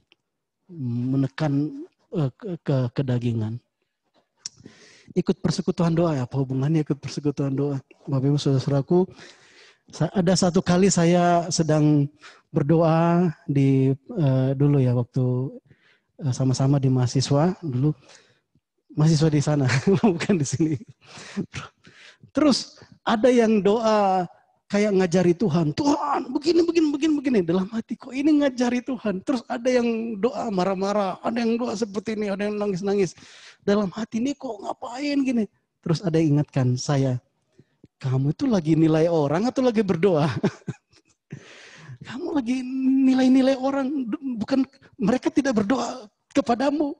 Menekan kedagingan. Ikut persekutuan doa, apa hubungannya ikut persekutuan doa? Bapak Ibu Saudaraku, ada satu kali saya sedang berdoa di dulu ya, waktu sama-sama di mahasiswa dulu, mahasiswa di sana bukan di sini. Terus ada yang doa kayak ngajari Tuhan begini dalam hati, kok ini ngajari Tuhan. Terus ada yang doa marah-marah, ada yang doa seperti ini, ada yang nangis-nangis dalam hati, ini kok ngapain gini. Terus ada yang ingatkan saya, kamu itu lagi nilai orang atau lagi berdoa? Kamu lagi nilai-nilai orang, bukan, mereka tidak berdoa kepadamu.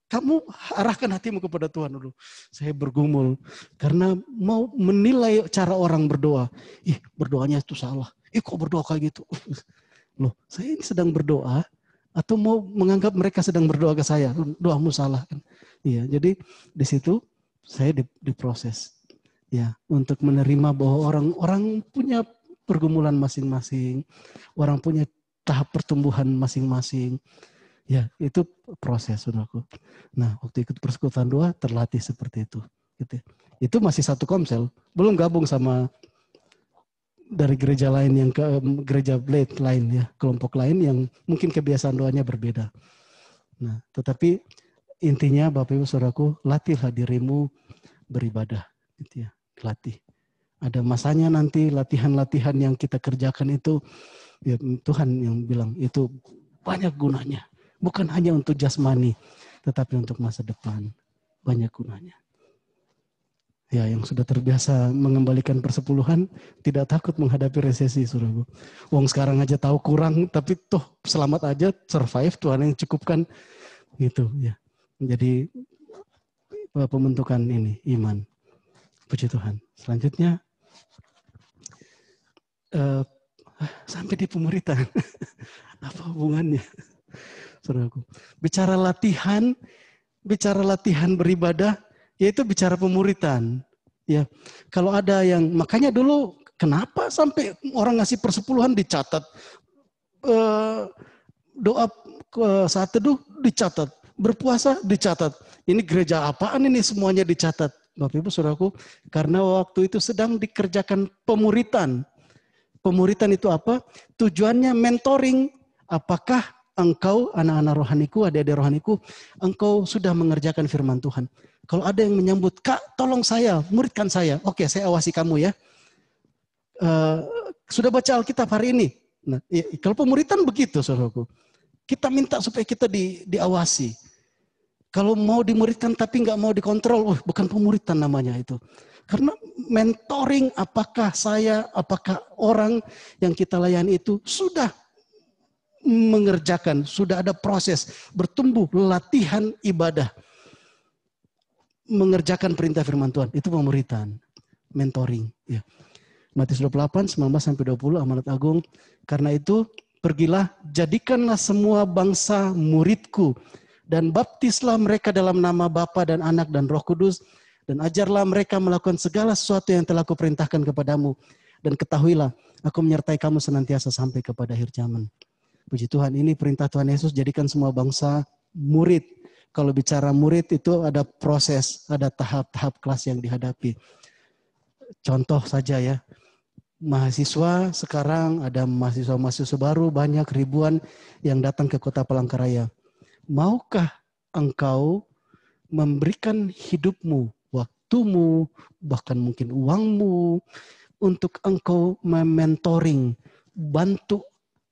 Kamu arahkan hatimu kepada Tuhan dulu. Saya bergumul karena mau menilai cara orang berdoa. Ih, berdoanya itu salah. Ih, kok berdoa kayak gitu? Loh, saya ini sedang berdoa atau mau menganggap mereka sedang berdoa ke saya? Doamu salah kan? Iya, jadi di situ saya diproses. Ya, untuk menerima bahwa orang punya pergumulan masing-masing, orang punya tahap pertumbuhan masing-masing. Ya, itu proses, saudaraku. Nah, waktu ikut persekutuan doa terlatih seperti itu. Gitu. Itu masih satu komsel, belum gabung sama dari gereja lain yang ke gereja blade lain ya, kelompok lain yang mungkin kebiasaan doanya berbeda. Nah, tetapi intinya Bapak Ibu Saudaraku, latihlah dirimu beribadah, gitu ya. Latih. Ada masanya nanti latihan-latihan yang kita kerjakan itu, ya Tuhan yang bilang itu banyak gunanya. Bukan hanya untuk jasmani, tetapi untuk masa depan. Banyak gunanya. Ya, yang sudah terbiasa mengembalikan persepuluhan, tidak takut menghadapi resesi, saudaraku. Wong sekarang aja tahu kurang, tapi toh selamat aja, survive, Tuhan yang cukupkan. Gitu ya. Jadi pembentukan ini, iman. Puji Tuhan. Selanjutnya, sampai di pemuritan. Apa hubungannya? Saudaraku. Bicara latihan beribadah, yaitu bicara pemuritan. Ya, kalau ada yang, makanya dulu kenapa sampai orang ngasih persepuluhan dicatat, doa saat teduh dicatat, berpuasa dicatat. Ini gereja apaan ini semuanya dicatat, Bapak Ibu Saudaraku? Karena waktu itu sedang dikerjakan pemuritan. Pemuritan itu apa? Tujuannya mentoring. Apakah engkau, anak-anak rohaniku, adik-adik rohaniku, engkau sudah mengerjakan firman Tuhan? Kalau ada yang menyambut, Kak tolong saya, muridkan saya. Oke, saya awasi kamu ya. Sudah baca Alkitab hari ini? Nah, kalau pemuritan begitu, saudaraku. Kita minta supaya kita diawasi. Kalau mau dimuridkan tapi nggak mau dikontrol, bukan pemuritan namanya itu. Karena mentoring, apakah orang yang kita layani itu sudah mengerjakan, sudah ada proses bertumbuh, latihan ibadah, mengerjakan perintah firman Tuhan, itu pemuritan, mentoring. Ya. Matius 28, 19-20, amanat agung. Karena itu, pergilah, jadikanlah semua bangsa muridku, dan baptislah mereka dalam nama Bapa dan Anak dan Roh Kudus, dan ajarlah mereka melakukan segala sesuatu yang telah kuperintahkan kepadamu. Dan ketahuilah, aku menyertai kamu senantiasa sampai kepada akhir zaman. Puji Tuhan, ini perintah Tuhan Yesus, jadikan semua bangsa murid. Kalau bicara murid itu ada proses, ada tahap-tahap kelas yang dihadapi. Contoh saja ya, mahasiswa sekarang ada mahasiswa-mahasiswa baru banyak ribuan yang datang ke Kota Palangkaraya. Maukah engkau memberikan hidupmu, waktumu, bahkan mungkin uangmu untuk engkau mementoring, bantu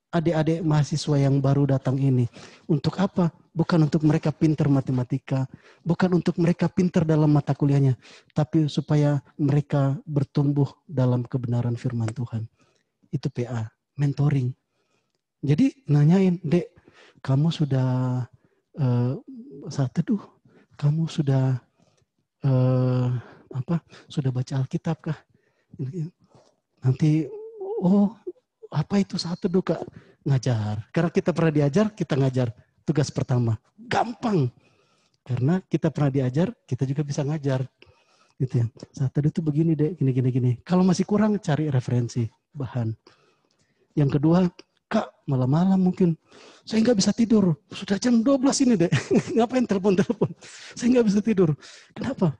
adik-adik mahasiswa yang baru datang ini. Untuk apa? Bukan untuk mereka pintar matematika, bukan untuk mereka pintar dalam mata kuliahnya, tapi supaya mereka bertumbuh dalam kebenaran firman Tuhan. Itu PA, mentoring. Jadi nanyain, Dek, kamu sudah saat teduh, kamu sudah sudah baca Alkitab kah? Nanti, apa itu saat teduh, Kak? Ngajar. Karena kita pernah diajar, kita ngajar. Tugas pertama. Gampang. Karena kita pernah diajar, kita juga bisa ngajar. Gitu ya. Saat teduh itu begini deh, gini. Kalau masih kurang, cari referensi, bahan. Yang kedua, Kak, malam-malam mungkin saya nggak bisa tidur. Sudah jam 12 ini deh. Ngapain telepon? Saya nggak bisa tidur. Kenapa?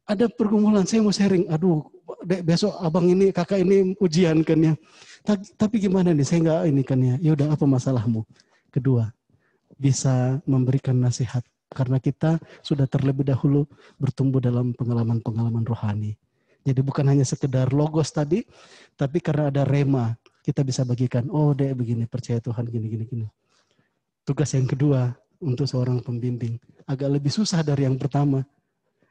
Ada pergumulan, saya mau sharing. Aduh, Dek, besok abang ini, kakak ini ujian kan ya. Tapi gimana nih, saya nggak ini kan ya. Ya udah, apa masalahmu? Kedua, bisa memberikan nasihat. Karena kita sudah terlebih dahulu bertumbuh dalam pengalaman-pengalaman rohani. Jadi bukan hanya sekedar logos tadi, tapi karena ada rema, kita bisa bagikan, Dek begini, percaya Tuhan gini. Tugas yang kedua untuk seorang pembimbing, agak lebih susah dari yang pertama.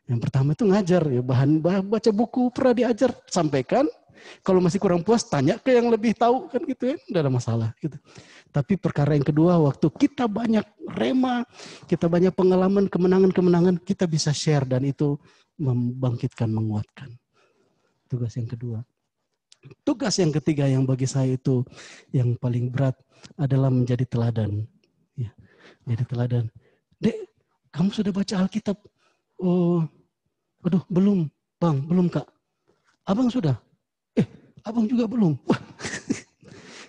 Yang pertama itu ngajar, ya bahan baca buku, pernah diajar, sampaikan. Kalau masih kurang puas, tanya ke yang lebih tahu kan gitu ya, tidak ada masalah gitu. Tapi perkara yang kedua, waktu kita banyak rema, kita banyak pengalaman, kemenangan-kemenangan, kita bisa share dan itu membangkitkan, menguatkan. Tugas yang kedua. Tugas yang ketiga yang bagi saya itu yang paling berat adalah menjadi teladan. Ya, jadi teladan. Dek, kamu sudah baca Alkitab? Oh, aduh belum, Bang, belum Kak. Abang sudah? Abang juga belum. Wah,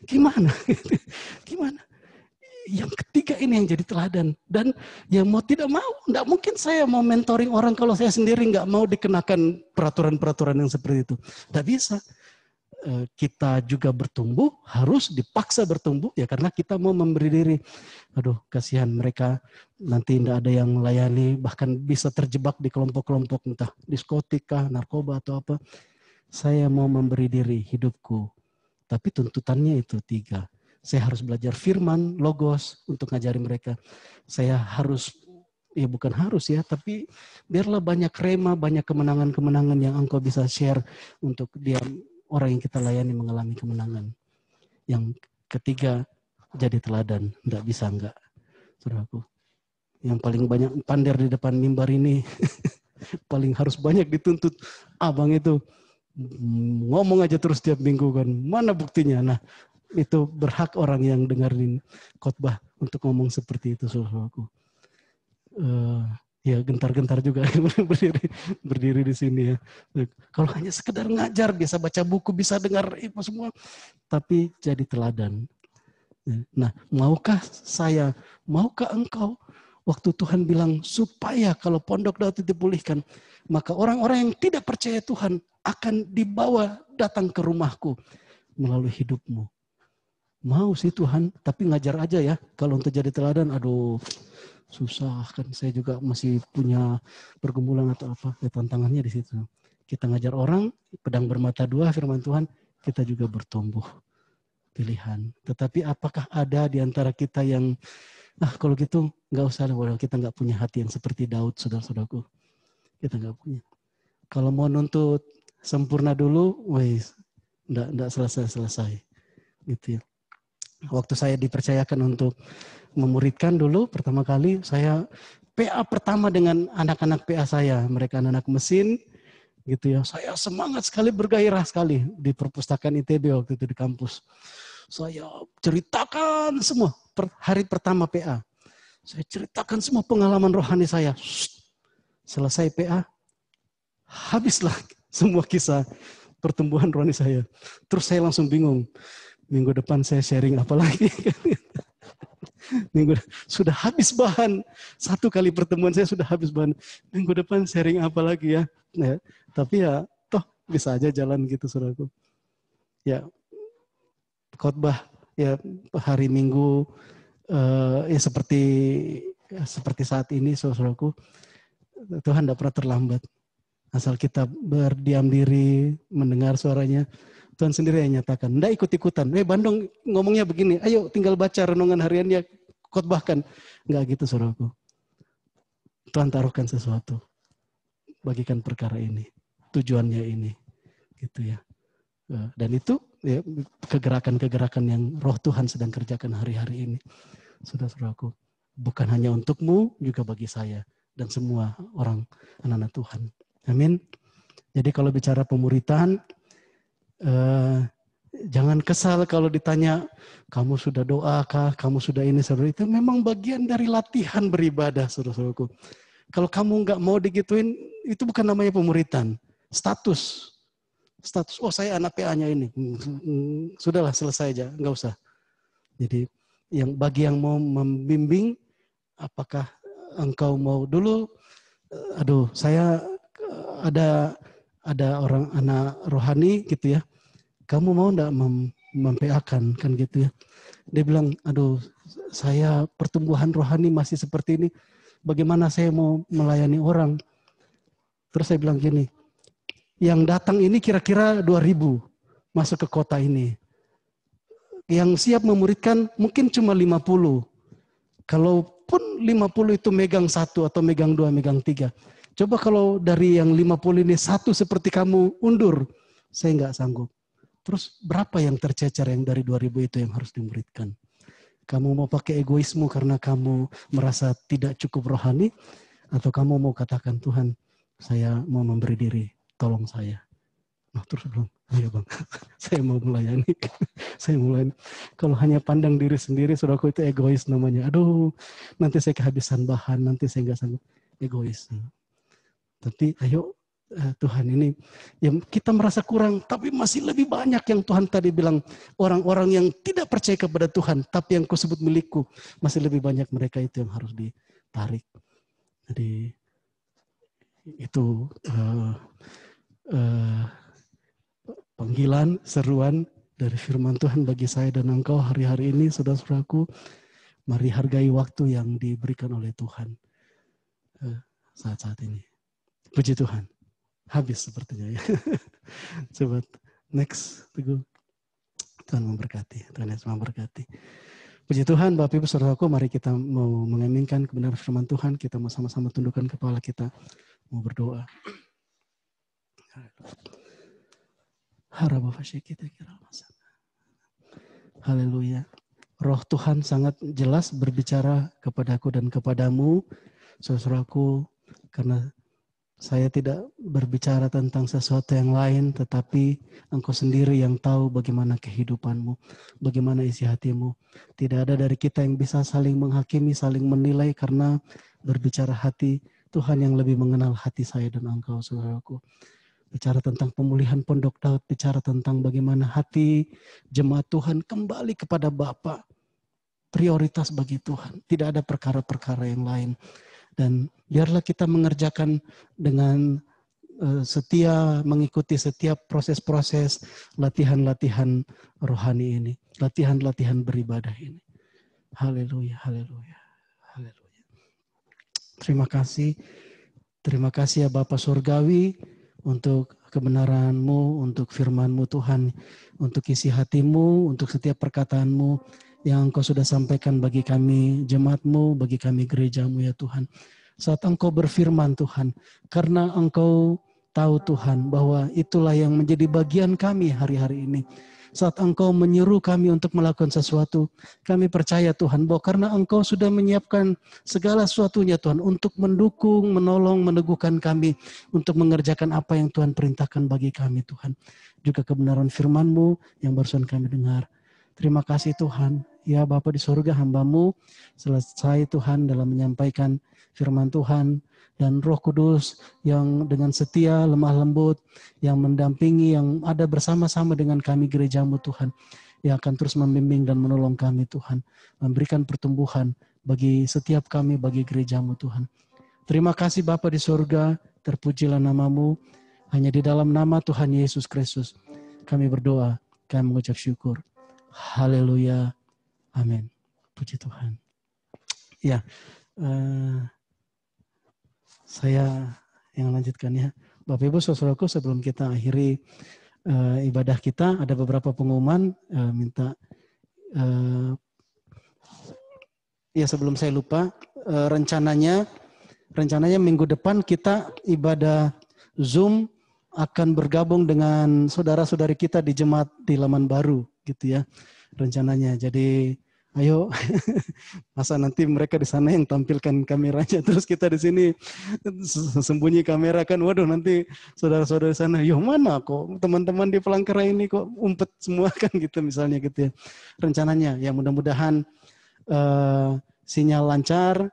gimana? Gimana? Yang ketiga ini yang jadi teladan. Dan ya mau tidak mau, tidak mungkin saya mau mentoring orang kalau saya sendiri nggak mau dikenakan peraturan-peraturan yang seperti itu. Tidak bisa. Kita juga bertumbuh, harus dipaksa bertumbuh ya karena kita mau memberi diri. Aduh, kasihan mereka nanti tidak ada yang layani, bahkan bisa terjebak di kelompok-kelompok entah diskotika, narkoba atau apa. Saya mau memberi diri hidupku. Tapi tuntutannya itu 3. Saya harus belajar firman, logos untuk ngajari mereka. Saya harus, ya bukan harus ya, tapi biarlah banyak rema, banyak kemenangan-kemenangan yang engkau bisa share untuk dia orang yang kita layani mengalami kemenangan. Yang ketiga, jadi teladan. Tidak bisa enggak, saudaraku. Yang paling banyak pander di depan mimbar ini, paling harus banyak dituntut. Abang itu ngomong aja terus tiap minggu kan. Mana buktinya? Nah, itu berhak orang yang dengerin khotbah untuk ngomong seperti itu, saudaraku. Ya gentar-gentar juga berdiri di sini ya. Kalau hanya sekedar ngajar, bisa baca buku, bisa dengar itu semua, tapi jadi teladan. Nah, maukah saya, maukah engkau, waktu Tuhan bilang supaya kalau pondok Daud dipulihkan, maka orang-orang yang tidak percaya Tuhan akan dibawa datang ke rumahku melalui hidupmu. Mau sih Tuhan, tapi ngajar aja ya. Kalau untuk jadi teladan, aduh susah kan, saya juga masih punya pergumulan atau apa, ya, tantangannya di situ. Kita ngajar orang, pedang bermata 2 firman Tuhan, kita juga bertumbuh pilihan. Tetapi apakah ada di antara kita yang, kalau gitu nggak usah, kita nggak punya hati yang seperti Daud, saudara-saudaraku. Kita nggak punya. Kalau mau nuntut sempurna dulu, wes, nggak selesai-selesai. Gitu ya. Waktu saya dipercayakan untuk memuridkan dulu, pertama kali saya PA pertama dengan anak-anak PA saya, mereka anak-anak mesin, gitu ya. Saya semangat sekali, bergairah sekali di perpustakaan ITB waktu itu di kampus. Saya ceritakan semua hari pertama PA. Saya ceritakan semua pengalaman rohani saya. Selesai PA, habislah semua kisah pertumbuhan rohani saya. Terus saya langsung bingung. Minggu depan saya sharing apa lagi? Minggu sudah habis bahan. 1 kali pertemuan saya sudah habis bahan. Minggu depan sharing apa lagi ya? Nah, tapi ya toh bisa aja jalan gitu, saudaraku. Ya khotbah ya hari Minggu ya seperti saat ini, saudaraku. Tuhan tidak pernah terlambat. Asal kita berdiam diri, mendengar suaranya, Tuhan sendiri yang nyatakan. Nggak ikut-ikutan. Bandung ngomongnya begini, ayo tinggal baca renungan hariannya, khotbahkan. Nggak gitu, saudaraku. Tuhan taruhkan sesuatu. Bagikan perkara ini. Tujuannya ini. Gitu ya. Dan itu ya, kegerakan-kegerakan yang roh Tuhan sedang kerjakan hari-hari ini. Saudara-saudaraku. Bukan hanya untukmu, juga bagi saya. Dan semua orang anak-anak Tuhan. Amin. Jadi kalau bicara pemuritan, jangan kesal kalau ditanya, kamu sudah doa kah, kamu sudah ini, saudara. Itu memang bagian dari latihan beribadah, saudara-saudaraku. Kalau kamu nggak mau digituin, itu bukan namanya pemuritan. Status, oh saya anak PA-nya ini. Sudahlah, selesai aja, nggak usah. Jadi bagi yang mau membimbing, apakah engkau mau dulu, saya ada orang anak rohani gitu ya, kamu mau enggak mempeakan kan gitu ya. Dia bilang, saya pertumbuhan rohani masih seperti ini, bagaimana saya mau melayani orang. Terus saya bilang gini, yang datang ini kira-kira 2.000 masuk ke kota ini. Yang siap memuridkan mungkin cuma 50. Kalaupun 50 itu megang 1 atau megang 2, megang 3. Coba kalau dari yang 50 ini 1 seperti kamu undur, saya nggak sanggup. Terus berapa yang tercecer yang dari 2000 itu yang harus dimuridkan? Kamu mau pakai egoismu karena kamu merasa tidak cukup rohani? Atau kamu mau katakan, Tuhan, saya mau memberi diri, tolong saya. Nah, terus bilang, iya bang, saya mau melayani. Saya mulai, kalau hanya pandang diri sendiri, saudaraku, itu egois namanya. Aduh, nanti saya kehabisan bahan, nanti saya nggak sanggup. Egois. Tapi ayo Tuhan ini, yang kita merasa kurang, tapi masih lebih banyak yang Tuhan tadi bilang, orang-orang yang tidak percaya kepada Tuhan, tapi yang kau sebut milikku, masih lebih banyak mereka itu yang harus ditarik. Jadi itu panggilan, seruan dari firman Tuhan bagi saya dan engkau hari-hari ini, saudara-saudaraku. Mari hargai waktu yang diberikan oleh Tuhan saat-saat ini. Puji Tuhan. Habis sepertinya ya. Coba next, Teguh. Tuhan memberkati. Tuhan Yesus memberkati. Puji Tuhan, Bapak Ibu Saudaraku, mari kita mau mengaminkan kebenaran firman Tuhan. Kita mau sama-sama tundukkan kepala kita. Mau berdoa. Haleluya. Roh Tuhan sangat jelas berbicara kepadaku dan kepadamu, saudaraku, karena saya tidak berbicara tentang sesuatu yang lain, tetapi Engkau sendiri yang tahu bagaimana kehidupanmu, bagaimana isi hatimu. Tidak ada dari kita yang bisa saling menghakimi, saling menilai, karena berbicara hati, Tuhan yang lebih mengenal hati saya dan engkau, saudaraku. Bicara tentang pemulihan Pondok Daud, bicara tentang bagaimana hati jemaat Tuhan kembali kepada Bapa. Prioritas bagi Tuhan, tidak ada perkara-perkara yang lain. Dan biarlah kita mengerjakan dengan setia, mengikuti setiap proses-proses latihan-latihan rohani ini. Latihan-latihan beribadah ini. Haleluya, haleluya, haleluya. Terima kasih. Terima kasih ya Bapa Surgawi untuk kebenaran-Mu, untuk firman-Mu Tuhan, untuk isi hati-Mu, untuk setiap perkataan-Mu yang Engkau sudah sampaikan bagi kami jemaat-Mu, bagi kami gereja-Mu ya Tuhan. Saat Engkau berfirman Tuhan, karena Engkau tahu Tuhan bahwa itulah yang menjadi bagian kami hari-hari ini. Saat Engkau menyeru kami untuk melakukan sesuatu, kami percaya Tuhan bahwa karena Engkau sudah menyiapkan segala sesuatunya Tuhan untuk mendukung, menolong, meneguhkan kami untuk mengerjakan apa yang Tuhan perintahkan bagi kami Tuhan. Juga kebenaran firman-Mu yang barusan kami dengar. Terima kasih Tuhan. Ya Bapa di surga, hamba-Mu selesai Tuhan dalam menyampaikan firman Tuhan, dan Roh Kudus yang dengan setia, lemah lembut, yang mendampingi, yang ada bersama-sama dengan kami gereja-Mu Tuhan, yang akan terus membimbing dan menolong kami Tuhan, memberikan pertumbuhan bagi setiap kami, bagi gereja-Mu Tuhan. Terima kasih Bapa di surga, terpujilah nama-Mu, hanya di dalam nama Tuhan Yesus Kristus kami berdoa, kami mengucap syukur. Haleluya. Amin. Puji Tuhan. Ya, saya yang lanjutkan ya. Bapak Ibu saudaraku, sebelum kita akhiri ibadah kita, ada beberapa pengumuman. Minta ya sebelum saya lupa, rencananya minggu depan kita ibadah Zoom akan bergabung dengan saudara-saudari kita di jemaat di Laman Baru gitu ya rencananya. Jadi ayo, masa nanti mereka di sana yang tampilkan kameranya, terus kita di sini sembunyi kamera kan, waduh nanti saudara-saudara di sana, yo mana kok teman-teman di Palangkaraya ini kok umpet semua kan gitu misalnya gitu ya. Rencananya ya mudah-mudahan sinyal lancar.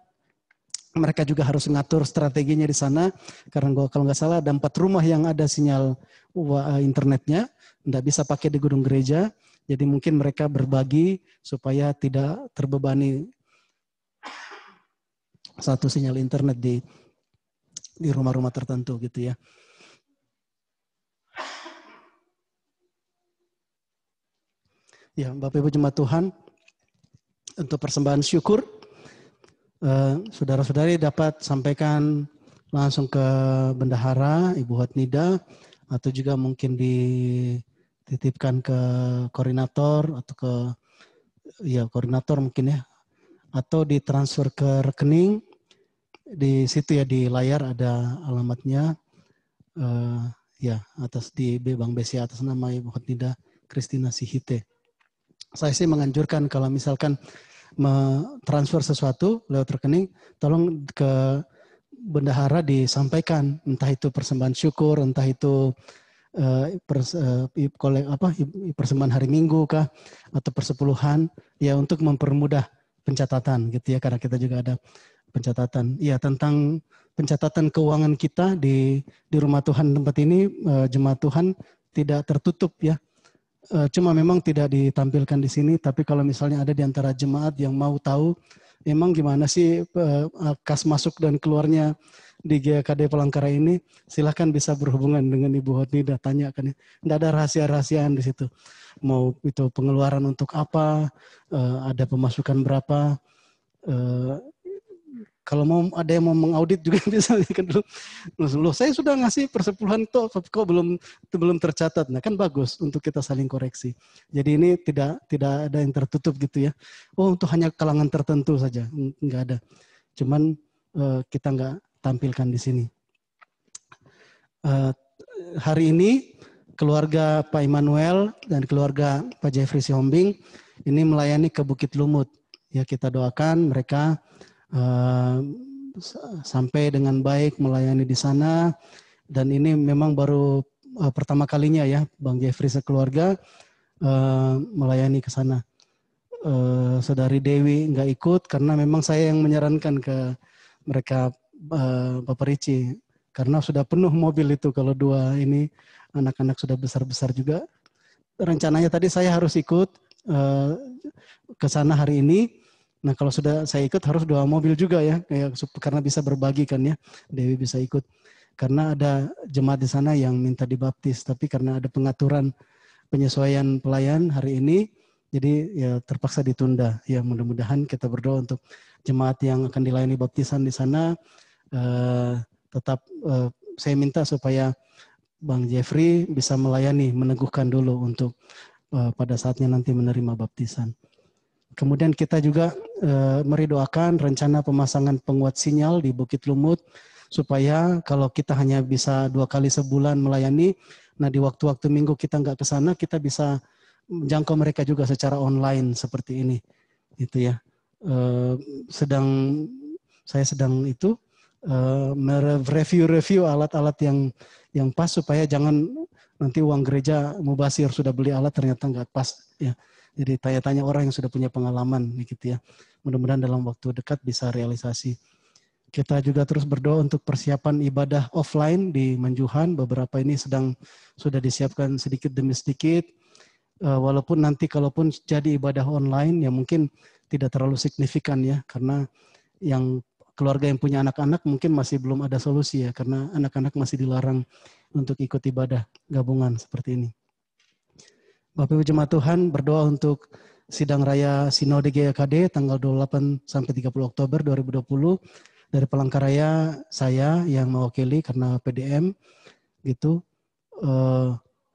Mereka juga harus mengatur strateginya di sana, karena kalau nggak salah ada 4 rumah yang ada sinyal internetnya, nggak bisa pakai di gedung gereja. Jadi mungkin mereka berbagi supaya tidak terbebani satu sinyal internet di rumah-rumah tertentu gitu ya. Ya, Bapak Ibu jemaat Tuhan, untuk persembahan syukur, saudara-saudari dapat sampaikan langsung ke bendahara Ibu Hotnida, atau juga mungkin dititipkan ke koordinator atau ke koordinator mungkin ya, atau ditransfer ke rekening. Di situ ya di layar ada alamatnya, ya atas di Bank BCA atas nama Ibu Hotnida Christina Sihite. Saya sih menganjurkan kalau misalkan transfer sesuatu lewat rekening, tolong ke bendahara disampaikan, entah itu persembahan syukur, entah itu persembahan hari Minggu kah, atau persepuluhan, ya untuk mempermudah pencatatan gitu ya, karena kita juga ada pencatatan. Ya, tentang pencatatan keuangan kita di rumah Tuhan tempat ini, jemaat Tuhan tidak tertutup ya. Cuma memang tidak ditampilkan di sini, tapi kalau misalnya ada di antara jemaat yang mau tahu emang gimana sih kas masuk dan keluarnya di GKD Palangkaraya ini, silahkan bisa berhubungan dengan Ibu Hotnida, tanyakan ya. Tidak ada rahasia-rahasiaan di situ. Mau itu pengeluaran untuk apa, ada pemasukan berapa, kalau mau ada yang mau mengaudit juga bisa kan dulu. Loh, saya sudah ngasih persepuluhan kok belum tercatat. Nah kan bagus untuk kita saling koreksi. Jadi ini tidak ada yang tertutup gitu ya. Oh untuk hanya kalangan tertentu saja, nggak ada. Cuman kita nggak tampilkan di sini. Hari ini keluarga Pak Immanuel dan keluarga Pak Jeffrey Sihombing ini melayani ke Bukit Lumut. Ya kita doakan mereka sampai dengan baik melayani di sana, dan ini memang baru pertama kalinya ya Bang Jeffrey sekeluarga melayani ke sana. Saudari Dewi nggak ikut karena memang saya yang menyarankan ke mereka, Bapak Ricci, karena sudah penuh mobil itu kalau dua ini anak-anak sudah besar-besar juga. Rencananya tadi saya harus ikut ke sana hari ini. Nah kalau sudah saya ikut harus 2 mobil juga ya, karena bisa berbagi kan ya, Dewi bisa ikut. Karena ada jemaat di sana yang minta dibaptis, tapi karena ada pengaturan penyesuaian pelayan hari ini, jadi ya terpaksa ditunda. Ya mudah-mudahan kita berdoa untuk jemaat yang akan dilayani baptisan di sana, tetap saya minta supaya Bang Jeffrey bisa melayani, meneguhkan dulu untuk pada saatnya nanti menerima baptisan. Kemudian kita juga mari doakan rencana pemasangan penguat sinyal di Bukit Lumut, supaya kalau kita hanya bisa 2 kali sebulan melayani, nah di waktu-waktu minggu kita nggak ke sana, kita bisa menjangkau mereka juga secara online seperti ini, gitu ya. Saya sedang itu mereview alat-alat yang pas, supaya jangan nanti uang gereja mubazir, sudah beli alat ternyata nggak pas ya. Jadi tanya-tanya orang yang sudah punya pengalaman gitu ya. Mudah-mudahan dalam waktu dekat bisa realisasi. Kita juga terus berdoa untuk persiapan ibadah offline di Manjuhan. Beberapa ini sudah disiapkan sedikit demi sedikit. Walaupun nanti kalaupun jadi ibadah online ya mungkin tidak terlalu signifikan ya. Karena yang keluarga yang punya anak-anak mungkin masih belum ada solusi ya. Karena anak-anak masih dilarang untuk ikut ibadah gabungan seperti ini. Bapak Ibu Jemaat Tuhan, berdoa untuk Sidang Raya Sinode GKD tanggal 28 sampai 30 Oktober 2020 dari Palangkaraya, saya yang mewakili karena PDM gitu.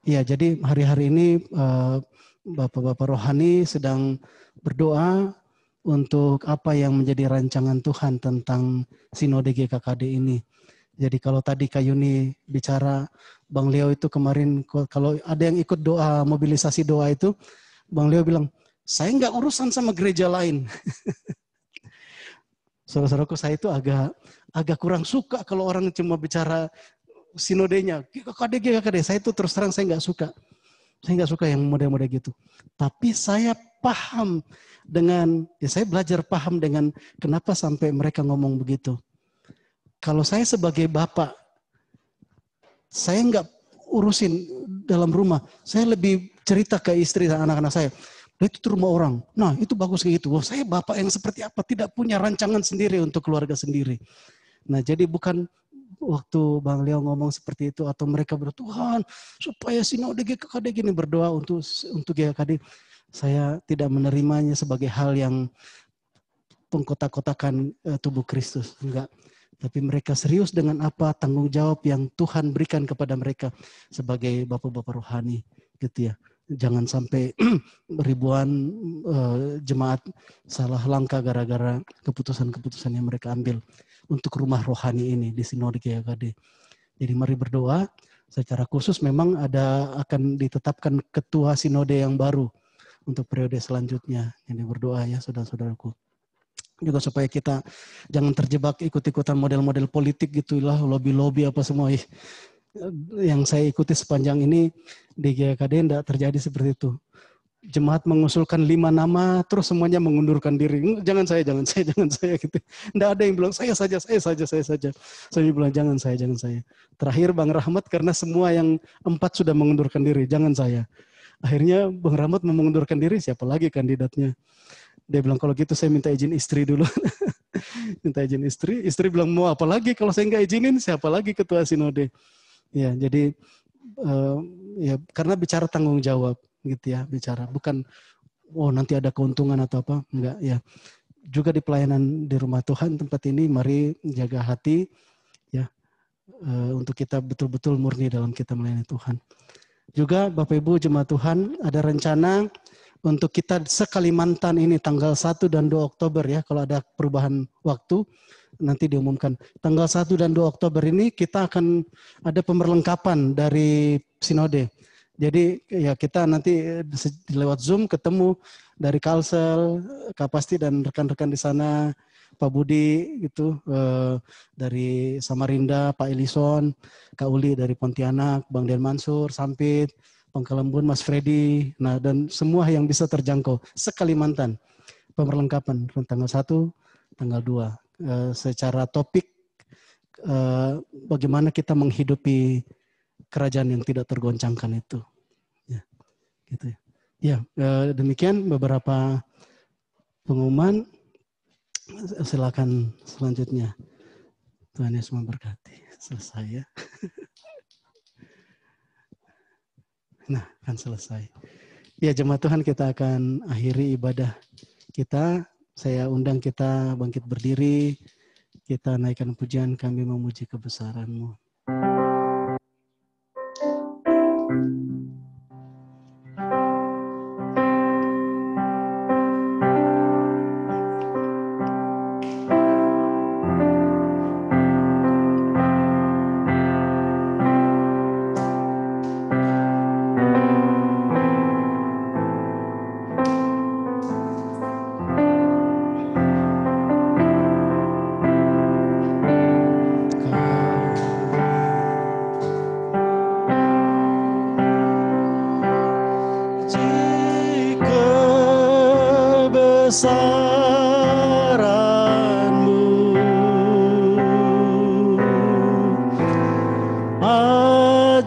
Ya, jadi hari-hari ini Bapak-bapak rohani sedang berdoa untuk apa yang menjadi rancangan Tuhan tentang Sinode GKKD ini. Jadi kalau tadi Kak Yuni bicara, Bang Leo itu kemarin kalau ada yang ikut doa, mobilisasi doa itu, Bang Leo bilang, saya nggak urusan sama gereja lain. Saudara-saudaraku, saya itu agak kurang suka kalau orang cuma bicara sinodenya, GKKD. Saya itu terus terang saya nggak suka. Saya nggak suka yang model-model gitu. Tapi saya paham saya belajar paham dengan kenapa sampai mereka ngomong begitu. Kalau saya sebagai bapak, saya nggak urusin dalam rumah. Saya lebih cerita ke istri dan anak-anak saya. Itu rumah orang. Nah itu bagus kayak gitu. Wah, saya bapak yang seperti apa? Tidak punya rancangan sendiri untuk keluarga sendiri. Nah jadi bukan waktu Bang Leo ngomong seperti itu atau mereka berdoa, Tuhan supaya Sinode GKKD gini, berdoa untuk GKKD. Saya tidak menerimanya sebagai hal yang pengkotak-kotakan tubuh Kristus. Enggak. Tapi mereka serius dengan apa tanggung jawab yang Tuhan berikan kepada mereka sebagai bapak-bapak rohani, gitu ya. Jangan sampai ribuan jemaat salah langkah gara-gara keputusan-keputusan yang mereka ambil untuk rumah rohani ini di Sinode GKKD. Jadi mari berdoa Secara khusus memang akan ditetapkan ketua sinode yang baru untuk periode selanjutnya. Jadi berdoa ya saudara-saudaraku. Juga supaya kita jangan terjebak ikut-ikutan model-model politik gitulah, lobby-lobby apa semua. Yang saya ikuti sepanjang ini di GKD tidak terjadi seperti itu. Jemaat mengusulkan 5 nama, terus semuanya mengundurkan diri. Jangan saya gitu. Tidak ada yang bilang saya saja. Saya bilang jangan saya. Terakhir Bang Rahmat karena semua yang 4 sudah mengundurkan diri, jangan saya. Akhirnya Bang Rahmat mau mengundurkan diri, siapa lagi kandidatnya? Dia bilang kalau gitu saya minta izin istri dulu. Minta izin istri bilang mau apa lagi kalau saya nggak izinin, siapa lagi ketua sinode? Ya, jadi ya karena bicara tanggung jawab gitu ya, bicara bukan nanti ada keuntungan atau apa, enggak ya. Juga di pelayanan di rumah Tuhan tempat ini mari jaga hati ya untuk kita betul-betul murni dalam kita melayani Tuhan. Juga Bapak Ibu jemaat Tuhan ada rencana untuk kita se-Kalimantan ini tanggal 1 dan 2 Oktober ya, kalau ada perubahan waktu nanti diumumkan. Tanggal 1 dan 2 Oktober ini kita akan ada pemberlengkapan dari sinode. Jadi ya kita nanti lewat Zoom ketemu dari Kalsel, Kapasti dan rekan-rekan di sana, Pak Budi gitu, dari Samarinda, Pak Elison, Kak Uli dari Pontianak, Bang Den Mansur, Sampit, Pangkalembun, Mas Freddy, nah dan semua yang bisa terjangkau se-Kalimantan. Pemberlengkapan tanggal 1, tanggal 2. Secara topik bagaimana kita menghidupi kerajaan yang tidak tergoncangkan itu. Ya, gitu ya. Ya, demikian beberapa pengumuman. Silakan selanjutnya. Tuhan Yesus memberkati. Selesai ya. Nah, kan selesai. Ya, jemaat Tuhan, kita akan akhiri ibadah kita. Saya undang kita bangkit berdiri. Kita naikkan pujian, kami memuji kebesaran-Mu. Kebesaran-Mu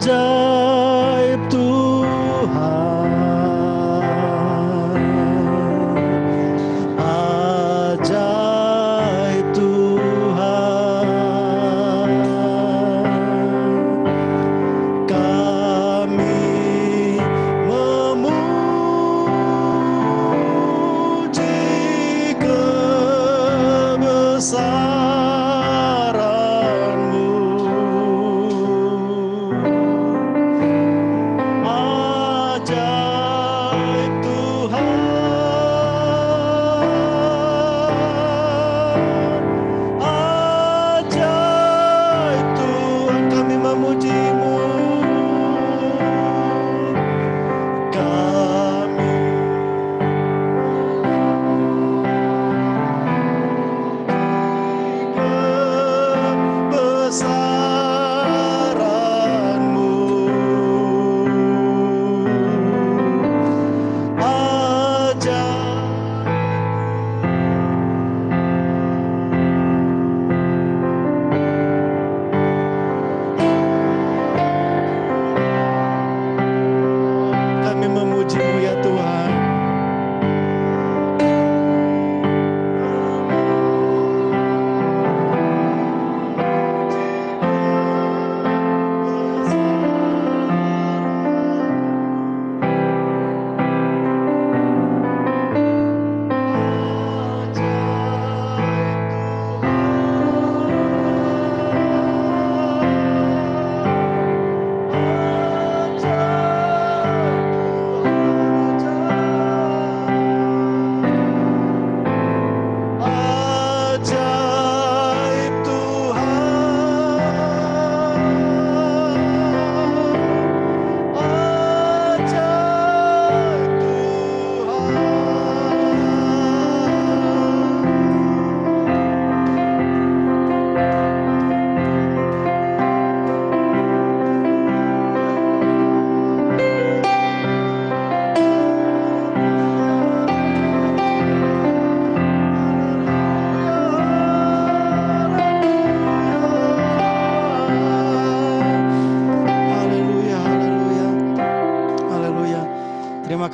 ajaib Tuhan, ajaib Tuhan, kami memuji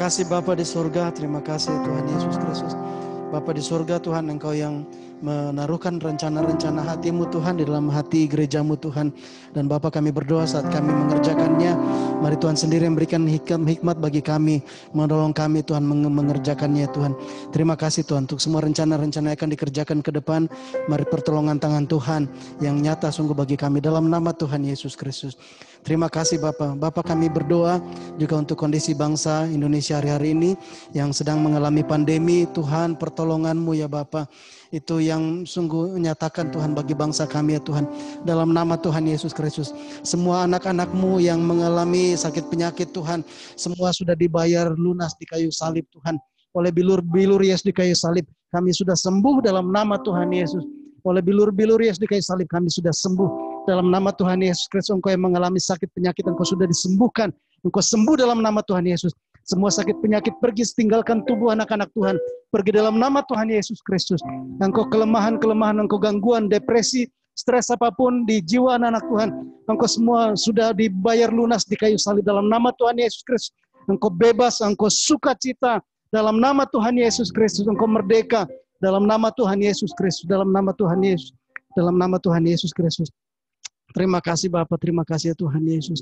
kasih Bapa di surga, terima kasih Tuhan Yesus Kristus. Bapa di surga Tuhan, Engkau yang menaruhkan rencana-rencana hatimu Tuhan di dalam hati gerejamu Tuhan. Dan Bapa, kami berdoa saat kami mengerjakannya, mari Tuhan sendiri memberikan hikmat bagi kami, menolong kami Tuhan mengerjakannya Tuhan. Terima kasih Tuhan untuk semua rencana-rencana yang akan dikerjakan ke depan. Mari pertolongan tangan Tuhan yang nyata sungguh bagi kami dalam nama Tuhan Yesus Kristus. Terima kasih Bapa. Bapa, kami berdoa juga untuk kondisi bangsa Indonesia hari-hari ini yang sedang mengalami pandemi. Tuhan, pertolongan-Mu ya Bapa, itu yang sungguh menyatakan Tuhan bagi bangsa kami ya Tuhan. Dalam nama Tuhan Yesus Kristus, semua anak-anak-Mu yang mengalami sakit penyakit Tuhan, semua sudah dibayar lunas di kayu salib Tuhan. Oleh bilur-bilur Yesus di kayu salib, kami sudah sembuh dalam nama Tuhan Yesus. Oleh bilur-bilur Yesus di kayu salib, kami sudah sembuh. Dalam nama Tuhan Yesus Kristus, Engkau yang mengalami sakit penyakit, Engkau sudah disembuhkan. Engkau sembuh dalam nama Tuhan Yesus. Semua sakit penyakit pergi, tinggalkan tubuh anak-anak Tuhan. Pergi dalam nama Tuhan Yesus Kristus. Engkau kelemahan-kelemahan, engkau gangguan, depresi, stres apapun di jiwa anak-anak Tuhan, engkau semua sudah dibayar lunas di kayu salib dalam nama Tuhan Yesus Kristus. Engkau bebas, engkau sukacita dalam nama Tuhan Yesus Kristus. Engkau merdeka dalam nama Tuhan Yesus Kristus. Dalam nama Tuhan Yesus. Dalam nama Tuhan Yesus Kristus. Terima kasih Bapa, terima kasih ya Tuhan Yesus.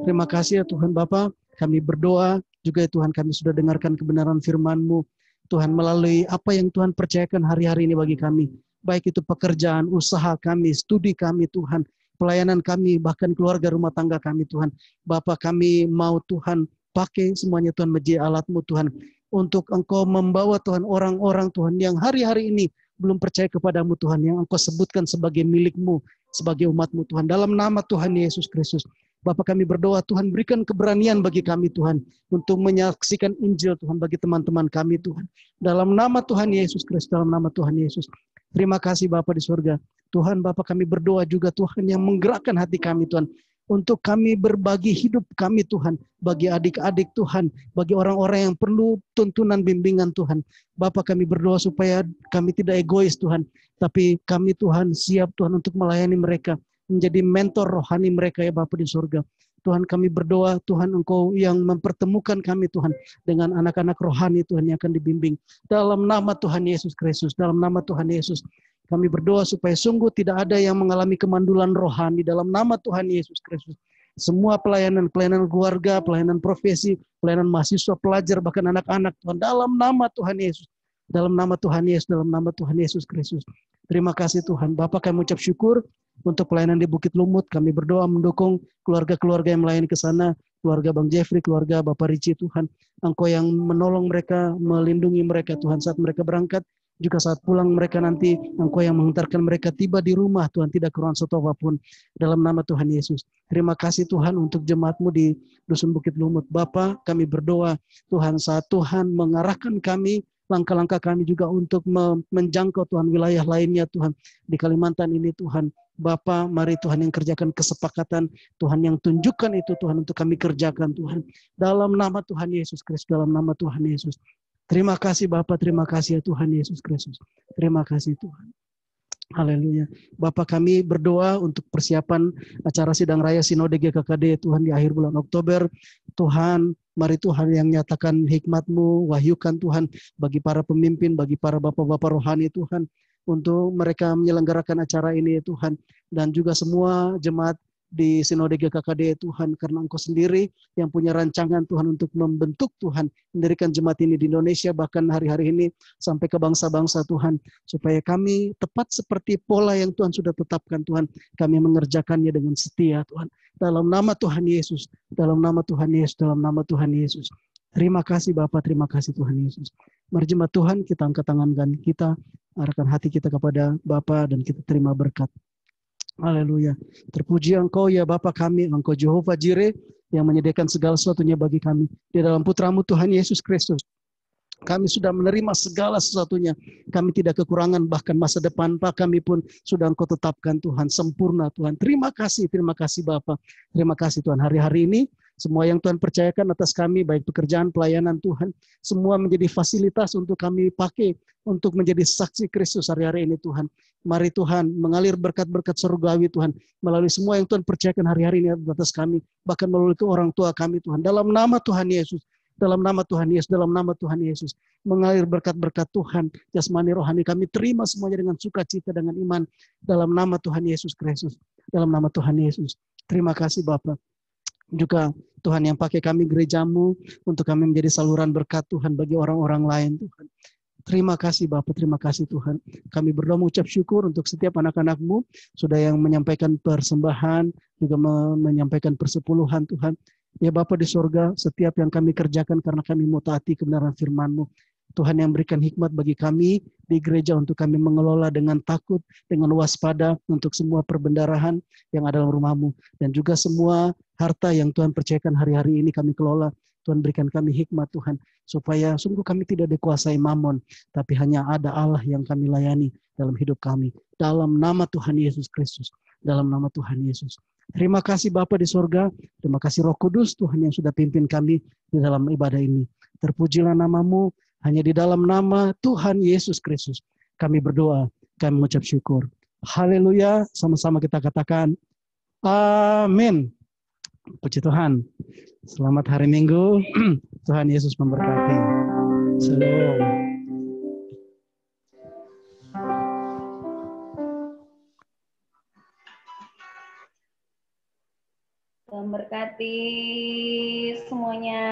Terima kasih ya Tuhan Bapa. Kami berdoa juga ya Tuhan, kami sudah dengarkan kebenaran firman-Mu. Tuhan, melalui apa yang Tuhan percayakan hari-hari ini bagi kami. Baik itu pekerjaan, usaha kami, studi kami Tuhan. Pelayanan kami, bahkan keluarga rumah tangga kami Tuhan. Bapa, kami mau Tuhan pakai semuanya Tuhan menjadi alat-Mu Tuhan. Untuk Engkau membawa Tuhan orang-orang Tuhan yang hari-hari ini belum percaya kepadamu Tuhan. Yang Engkau sebutkan sebagai milik-Mu, sebagai umat-Mu Tuhan. Dalam nama Tuhan Yesus Kristus. Bapak, kami berdoa Tuhan berikan keberanian bagi kami Tuhan untuk menyaksikan Injil Tuhan bagi teman-teman kami Tuhan. Dalam nama Tuhan Yesus Kristus, dalam nama Tuhan Yesus. Terima kasih Bapak di surga. Tuhan Bapak, kami berdoa juga Tuhan yang menggerakkan hati kami Tuhan. Untuk kami berbagi hidup kami Tuhan. Bagi adik-adik Tuhan. Bagi orang-orang yang perlu tuntunan bimbingan Tuhan. Bapak, kami berdoa supaya kami tidak egois Tuhan. Tapi kami Tuhan siap Tuhan untuk melayani mereka. Menjadi mentor rohani mereka ya Bapa di surga. Tuhan, kami berdoa Tuhan Engkau yang mempertemukan kami Tuhan dengan anak-anak rohani Tuhan yang akan dibimbing. Dalam nama Tuhan Yesus Kristus, dalam nama Tuhan Yesus. Kami berdoa supaya sungguh tidak ada yang mengalami kemandulan rohani dalam nama Tuhan Yesus Kristus. Semua pelayanan keluarga, pelayanan profesi, pelayanan mahasiswa, pelajar, bahkan anak-anak Tuhan. Dalam nama Tuhan Yesus. Dalam nama Tuhan Yesus, dalam nama Tuhan Yesus Kristus. Terima kasih Tuhan. Bapak, kami ucap syukur untuk pelayanan di Bukit Lumut. Kami berdoa mendukung keluarga-keluarga yang melayani ke sana. Keluarga Bang Jeffrey, keluarga Bapak Ricci Tuhan. Engkau yang menolong mereka, melindungi mereka Tuhan saat mereka berangkat. Juga saat pulang mereka nanti, Engkau yang menghantarkan mereka tiba di rumah Tuhan. Tidak kekurangan satu apapun. Dalam nama Tuhan Yesus. Terima kasih Tuhan untuk jemaat-Mu di Dusun Bukit Lumut. Bapak, kami berdoa Tuhan saat Tuhan mengarahkan kami, langkah-langkah kami juga untuk menjangkau Tuhan wilayah lainnya Tuhan. Di Kalimantan ini Tuhan. Bapa, mari Tuhan yang kerjakan kesepakatan. Tuhan yang tunjukkan itu Tuhan untuk kami kerjakan Tuhan. Dalam nama Tuhan Yesus Kristus. Dalam nama Tuhan Yesus. Terima kasih Bapa, terima kasih ya Tuhan Yesus Kristus. Terima kasih Tuhan. Haleluya. Bapak, kami berdoa untuk persiapan acara sidang raya Sinode GKKD Tuhan di akhir bulan Oktober. Tuhan, mari Tuhan yang nyatakan hikmat-Mu, wahyukan Tuhan bagi para pemimpin, bagi para bapak-bapak rohani Tuhan. Untuk mereka menyelenggarakan acara ini Tuhan. Dan juga semua jemaat di Sinode GKKD Tuhan, karena Engkau sendiri yang punya rancangan Tuhan untuk membentuk Tuhan, mendirikan jemaat ini di Indonesia, bahkan hari-hari ini sampai ke bangsa-bangsa Tuhan, supaya kami tepat seperti pola yang Tuhan sudah tetapkan Tuhan, kami mengerjakannya dengan setia Tuhan, dalam nama Tuhan Yesus, dalam nama Tuhan Yesus, dalam nama Tuhan Yesus. Terima kasih Bapak, terima kasih Tuhan Yesus. Mari jemaat Tuhan, kita angkat tangan kita, arahkan hati kita kepada Bapa dan kita terima berkat. Haleluya. Terpuji Engkau ya Bapa kami, Engkau Jehovah Jireh yang menyediakan segala sesuatunya bagi kami. Di dalam Putra-Mu Tuhan Yesus Kristus. Kami sudah menerima segala sesuatunya. Kami tidak kekurangan, bahkan masa depan Pak kami pun sudah Engkau tetapkan Tuhan. Sempurna Tuhan. Terima kasih Bapa. Terima kasih Tuhan. Hari-hari ini semua yang Tuhan percayakan atas kami, baik pekerjaan, pelayanan Tuhan, semua menjadi fasilitas untuk kami pakai untuk menjadi saksi Kristus hari-hari ini Tuhan. Mari Tuhan mengalir berkat-berkat surgawi Tuhan melalui semua yang Tuhan percayakan hari-hari ini atas kami, bahkan melalui ke orang tua kami Tuhan. Dalam nama Tuhan Yesus, Dalam nama Tuhan Yesus, dalam nama Tuhan Yesus. Mengalir berkat-berkat Tuhan, jasmani rohani kami terima semuanya dengan sukacita, dengan iman. Dalam nama Tuhan Yesus Kristus. Dalam nama Tuhan Yesus. Terima kasih Bapak. Juga Tuhan yang pakai kami gerejamu untuk kami menjadi saluran berkat Tuhan bagi orang-orang lain Tuhan. Terima kasih Bapak, terima kasih Tuhan. Kami berdoa mengucap syukur untuk setiap anak-anak-Mu sudah yang menyampaikan persembahan, juga menyampaikan persepuluhan Tuhan. Ya Bapak di surga, setiap yang kami kerjakan karena kami mau taati kebenaran firman-Mu. Tuhan yang berikan hikmat bagi kami di gereja untuk kami mengelola dengan takut, dengan waspada untuk semua perbendarahan yang ada dalam rumah-Mu. Dan juga semua harta yang Tuhan percayakan hari-hari ini kami kelola. Tuhan berikan kami hikmat Tuhan, supaya sungguh kami tidak dikuasai mamon, tapi hanya ada Allah yang kami layani dalam hidup kami. Dalam nama Tuhan Yesus Kristus. Dalam nama Tuhan Yesus. Terima kasih Bapa di surga. Terima kasih Roh Kudus Tuhan yang sudah pimpin kami di dalam ibadah ini. Terpujilah nama-Mu. Hanya di dalam nama Tuhan Yesus Kristus kami berdoa, kami mengucap syukur. Haleluya, sama-sama kita katakan amin. Puji Tuhan. Selamat hari Minggu. Tuhan Yesus memberkati. Shalom. Memberkati semuanya.